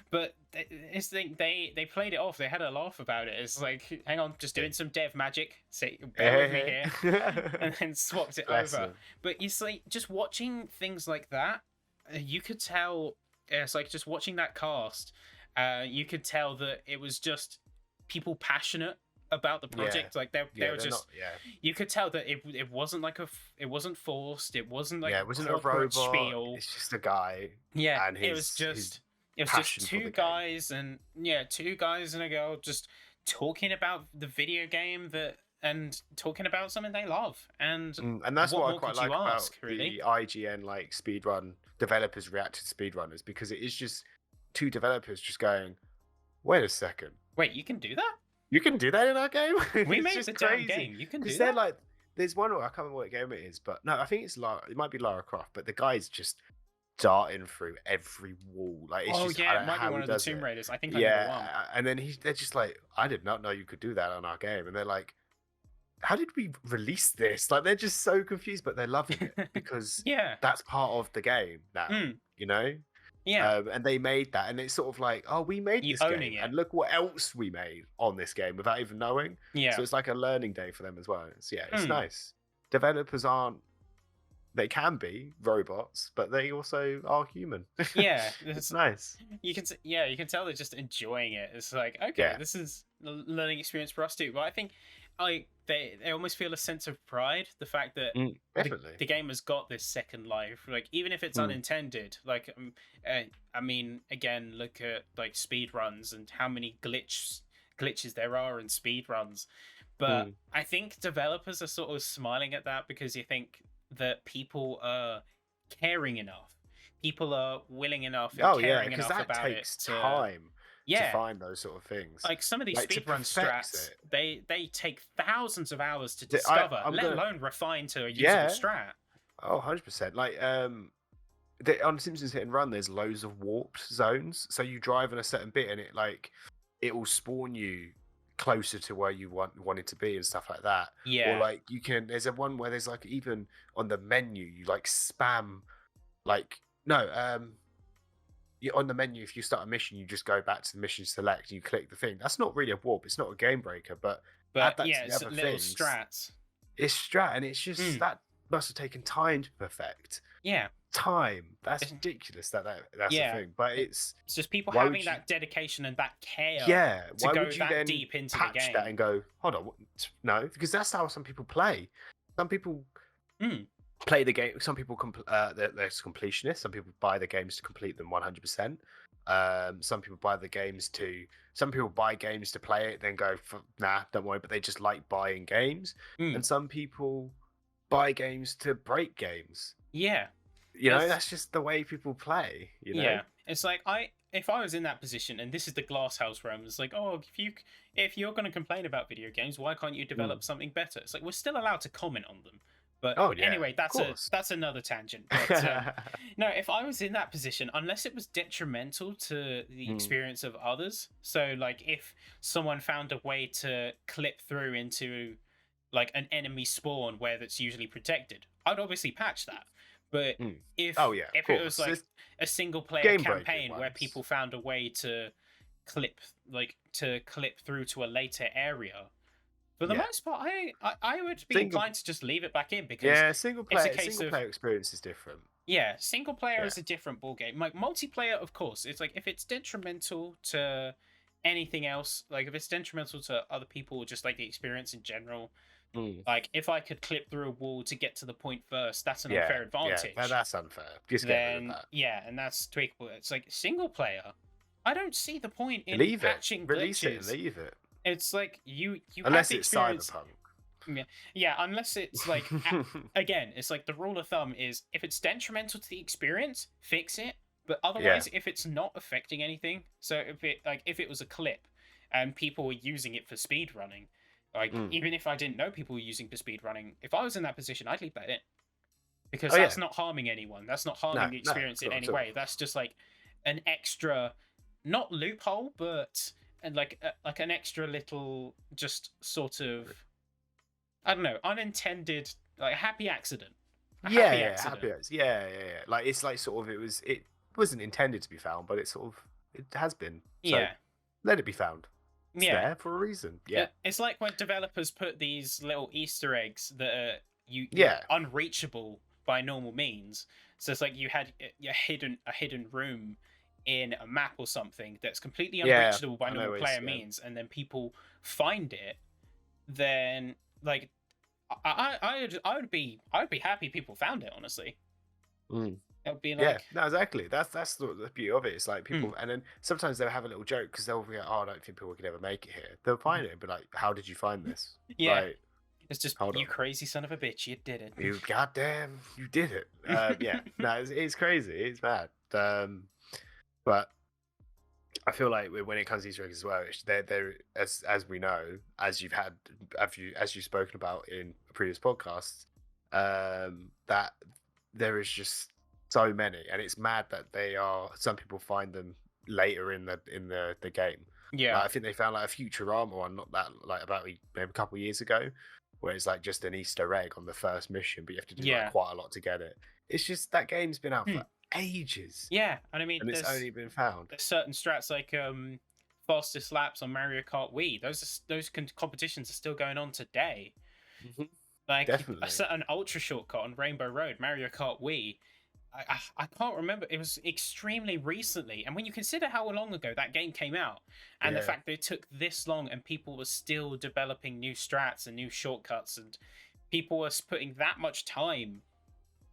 but they played it off. They had a laugh about it. It's like, hang on, just doing some dev magic. See, bear with me here, and then swapped it over. But it's like just watching things like that. You could tell. It's like just watching that cast. You could tell that it was just people passionate about the project. Like they were just you could tell that it wasn't like it wasn't forced, it wasn't like it wasn't a robot spiel. It's just a guy, and it was just two guys and a girl just talking about the video game that and talking about something they love. And And that's what I more quite could you like about ask, really? the IGN like speedrun developers reacted to speedrunners, because it is just two developers just going, wait a second, Wait, you can do that? you can do that in our game? We It's made just the damn crazy. game. You can do Because that? they're like, there's one, I can't remember what game it is, but no, I think it's Lara. It might be Lara Croft, but the guy's just darting through every wall. Like, it's just, I yeah, don't it know might be how one he of the does Tomb it. Raiders. I think I know the one. Yeah, and then they're just like, I did not know you could do that on our game, and they're like, how did we release this? Like, they're just so confused, but they're loving it because Yeah. that's part of the game now, you know? Yeah. And they made that, and it's sort of like, oh, we made You this owning game, it. and look what else we made on this game without even knowing. Yeah. So it's like a learning day for them as well. It's nice. Developers aren't, they can be robots, but they also are human. Yeah. It's nice. You can tell they're just enjoying it. It's like, okay, this is a learning experience for us too. But I think they almost feel a sense of pride, the fact that Definitely. the game has got this second life, like even if it's unintended. Like I mean, again, look at like speed runs and how many glitches there are in speed runs. But I think developers are sort of smiling at that because you think that people are caring enough, people are willing enough and caring enough that about takes it time to find those sort of things. like some of these Like, to speedrun perfect strats, it. they take thousands of hours to discover, alone refine to a usable strat. Oh, 100%. Like, on Simpsons Hit and Run, there's loads of warped zones. So you drive in a certain bit, and it will spawn you closer to where you wanted to be and stuff like that. Yeah. Or like there's a one where there's like, even on the menu, you like spam, like, no, on the menu, if you start a mission, you just go back to the mission select, you click the thing. That's not really a warp, it's not a game breaker, but add that yeah, to the it's other little things. strats. It's strat, and it's just that must have taken time to perfect. Yeah. Time. That's ridiculous. That's a thing. But it's just people having that dedication and that care. Yeah. To go that deep into the game. That and go, hold on, no, because that's how some people play. Some people play the game. Some people they're completionists. Some people buy the games to complete them 100%. Some people buy games to play it, then go, nah, don't worry. But they just like buying games. And some people buy games to break games. Yeah. You know, that's just the way people play. You know? Yeah, it's like if I was in that position, and this is the glass house realm, it's like, oh, if you're going to complain about video games, why can't you develop something better? It's like, we're still allowed to comment on them, but anyway, that's another tangent. But, no, if I was in that position, unless it was detrimental to the experience of others, so like if someone found a way to clip through into like an enemy spawn where that's usually protected, I'd obviously patch that. But if it was like a single player campaign where people found a way to clip through to a later area, for the most part, I would be inclined to just leave it back in, because single player experience is different. Yeah, single player is a different ballgame. Like multiplayer, of course, it's like if it's detrimental to anything else, like if it's detrimental to other people or just like the experience in general. Like if I could clip through a wall to get to the point first, that's an unfair advantage. Yeah, that's unfair. Just then, get rid of that. Yeah, and that's tweakable. It's like single player. I don't see the point in patching Release glitches. it and leave it. It's like you unless have it's experience... Cyberpunk. Yeah, unless it's like again, it's like the rule of thumb is if it's detrimental to the experience, fix it. But otherwise, if it's not affecting anything, so if it was a clip and people were using it for speed running. Like, even if I didn't know people were using for speed running, if I was in that position, I'd leave that in. Because that's not harming anyone. That's not harming the experience in any way. That's just like an extra, not loophole, but like an extra little, just sort of, I don't know, unintended, like happy accident. Happy accident. Yeah. Like it's like sort of it wasn't intended to be found, but it has been. So let it be found. It's there for a reason. Yeah. It's like when developers put these little Easter eggs that are unreachable by normal means. So it's like you had a hidden room in a map or something that's completely unreachable by normal player means, and then people find it. Then like I would be happy people found it, honestly. It would be like no, exactly. That's the beauty of it. It's like people, and then sometimes they'll have a little joke because they'll be like, "Oh, I don't think people can ever make it here." They'll find it and be like, "How did you find this?" Yeah. Like, It's just Hold you on. crazy son of a bitch, you did it. You goddamn, you did it. Yeah, no, it's crazy. It's bad. But I feel like when it comes to Easter eggs as well, they're as we know, as you've spoken about in previous podcasts, that there is just so many, and it's mad that they are. Some people find them later in the game. Yeah. Like, I think they found like a Futurama one, not that like about maybe a couple of years ago, where it's like just an Easter egg on the first mission, but you have to do Yeah. like quite a lot to get it. It's just that game's been out for ages, Yeah, and I mean, and it's only been found. there's certain strats like fastest laps on Mario Kart Wii. Those competitions are still going on today. Like Definitely. a certain ultra shortcut on Rainbow Road, Mario Kart Wii. I can't remember. It was extremely recently, and when you consider how long ago that game came out, and the Yeah. fact that it took this long, and people were still developing new strats and new shortcuts, and people were putting that much time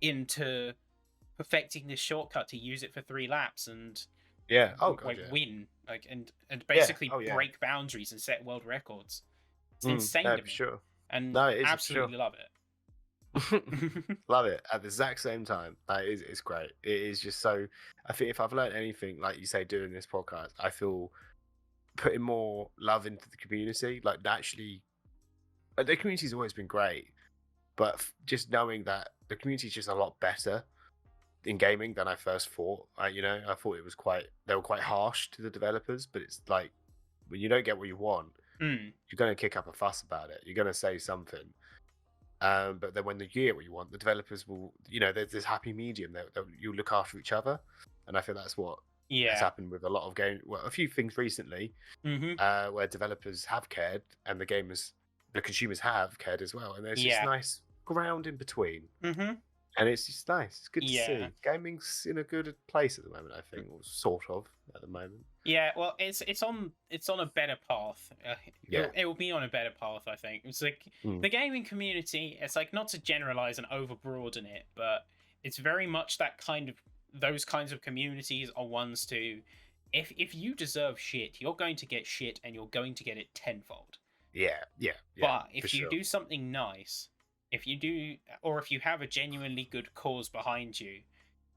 into perfecting this shortcut to use it for 3 laps and Yeah. Oh god. Yeah. win and basically Oh, yeah. break boundaries and set world records. It's Mm, insane no, to for me, sure. and No, it is, for absolutely sure. love it. Love it at the exact same time. Like, it's great. It is just so. I think if I've learned anything, like you say, doing this podcast, I feel putting more love into the community. Like, actually, the community's always been great, but just knowing that the community's just a lot better in gaming than I first thought. I thought it was they were quite harsh to the developers, but it's like when you don't get what you want, you're going to kick up a fuss about it. You're going to say something. But then when you get what you want, the developers will, there's this happy medium that you'll look after each other. And I think that's what has happened with a lot of games. Well, a few things recently where developers have cared and the consumers have cared as well. And there's this nice ground in between. And it's just nice. It's good to see. Gaming's in a good place at the moment, I think, or sort of at the moment. Yeah, well, it's on a better path. It will be on a better path, I think. It's like the gaming community. It's like, not to generalize and overbroaden it, but it's very much those kinds of communities are ones to, if you deserve shit, you're going to get shit, and you're going to get it tenfold. Yeah. But if you do something nice, if you have a genuinely good cause behind you,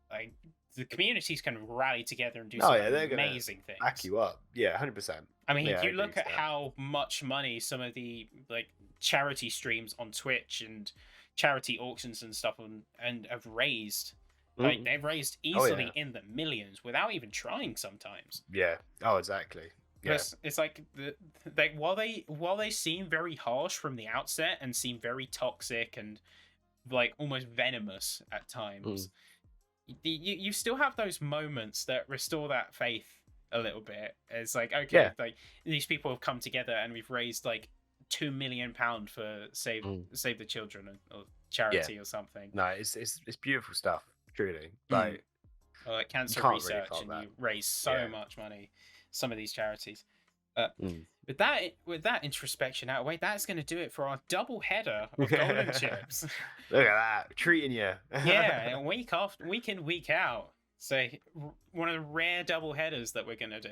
like, the communities can rally together and do some amazing things. Back you up. Yeah, 100%. I mean, if you look at how much money some of the charity streams on Twitch and charity auctions and stuff and have raised, like, they've raised easily in the millions without even trying sometimes. Yeah. Oh, exactly. Yeah. It's like while they seem very harsh from the outset and seem very toxic and like almost venomous at times, you still have those moments that restore that faith a little bit. It's like, okay, like, these people have come together and we've raised like £2 million for save the children or charity or something. No, it's beautiful stuff. Truly, like cancer research, and you raise so much money. Some of these charities. With that introspection out of the way, that's going to do it for our double header of Golden Chips. Look at that, treating you. Yeah, week in, week out. So one of the rare double headers that we're going to do.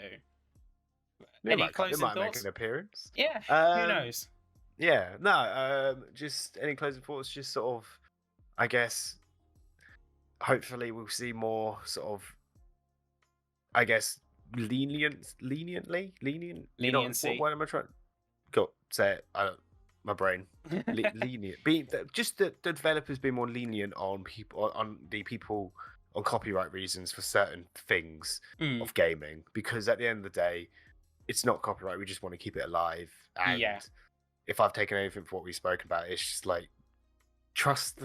Any closing thoughts? Make an appearance. Yeah, who knows? Yeah, no. Just any closing thoughts? Just sort of, I guess. Hopefully, we'll see more sort of, I guess, leniency. What am I trying? Go say it. My brain. Lenient. Just the developers being more lenient on copyright reasons for certain things of gaming, because at the end of the day, it's not copyright. We just want to keep it alive. And if I've taken anything for what we've spoken about, it's just like trust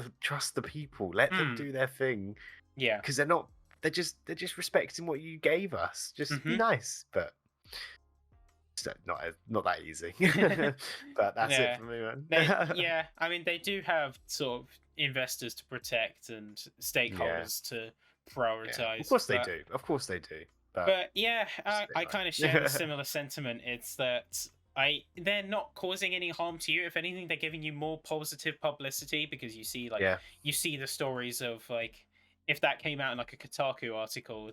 the people. Let them do their thing. Yeah, because they're just respecting what you gave us. Just be nice, but it's not that easy. But that's it for me, man. I mean, they do have sort of investors to protect and stakeholders to prioritize. Yeah. Of course they do. But yeah, I kind of share a similar sentiment. It's that they're not causing any harm to you. If anything, they're giving you more positive publicity, because you see you see the stories of, like, if that came out in like a Kotaku article,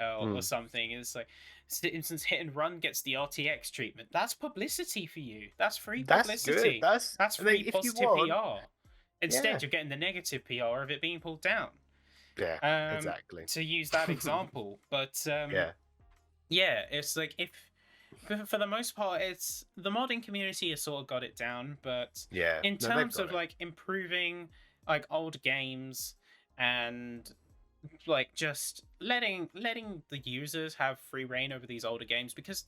or something. It's like, for instance, Hit and Run gets the RTX treatment. That's publicity for you. That's free publicity. That's good. That's free If you positive want, PR. Instead, yeah. you're getting the negative PR of it being pulled down. Yeah, exactly. To use that example, but yeah, it's like if for the most part, it's the modding community has sort of got it down, but Yeah, in terms of like improving like old games and like just letting the users have free reign over these older games, because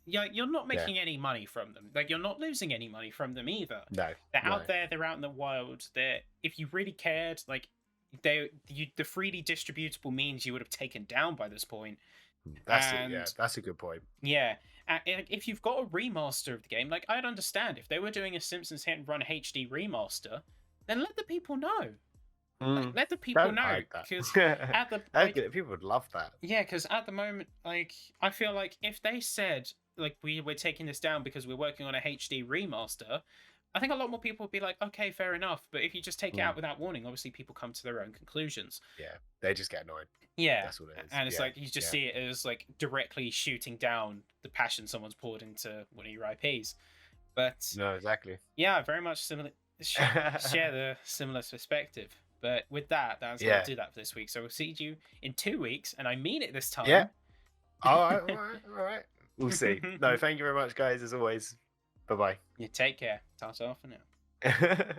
you're not making any money from them. Like, you're not losing any money from them either. No, they're out there, they're out in the wild. They're, if you really cared, like the freely distributable means you would have taken down by this point. That's a good point. Yeah, if you've got a remaster of the game, like, I'd understand if they were doing a Simpsons Hit and Run HD remaster, then let the people know. Let the people know, because at the people would love that. Yeah, because at the moment, like, I feel like if they said like we're taking this down because we're working on a HD remaster, I think a lot more people would be like, okay, fair enough. But if you just take it out without warning, obviously people come to their own conclusions. Yeah, they just get annoyed. Yeah, that's what it is. And it's like you just see it as like directly shooting down the passion someone's poured into one of your IPs. But no, exactly. Yeah, very much similar. Share the similar perspective. But with that's going to do that for this week. So we'll see you in 2 weeks, and I mean it this time. Yeah. All right. We'll see. No, thank you very much, guys, as always. Bye-bye. You take care. Ta-ta for now.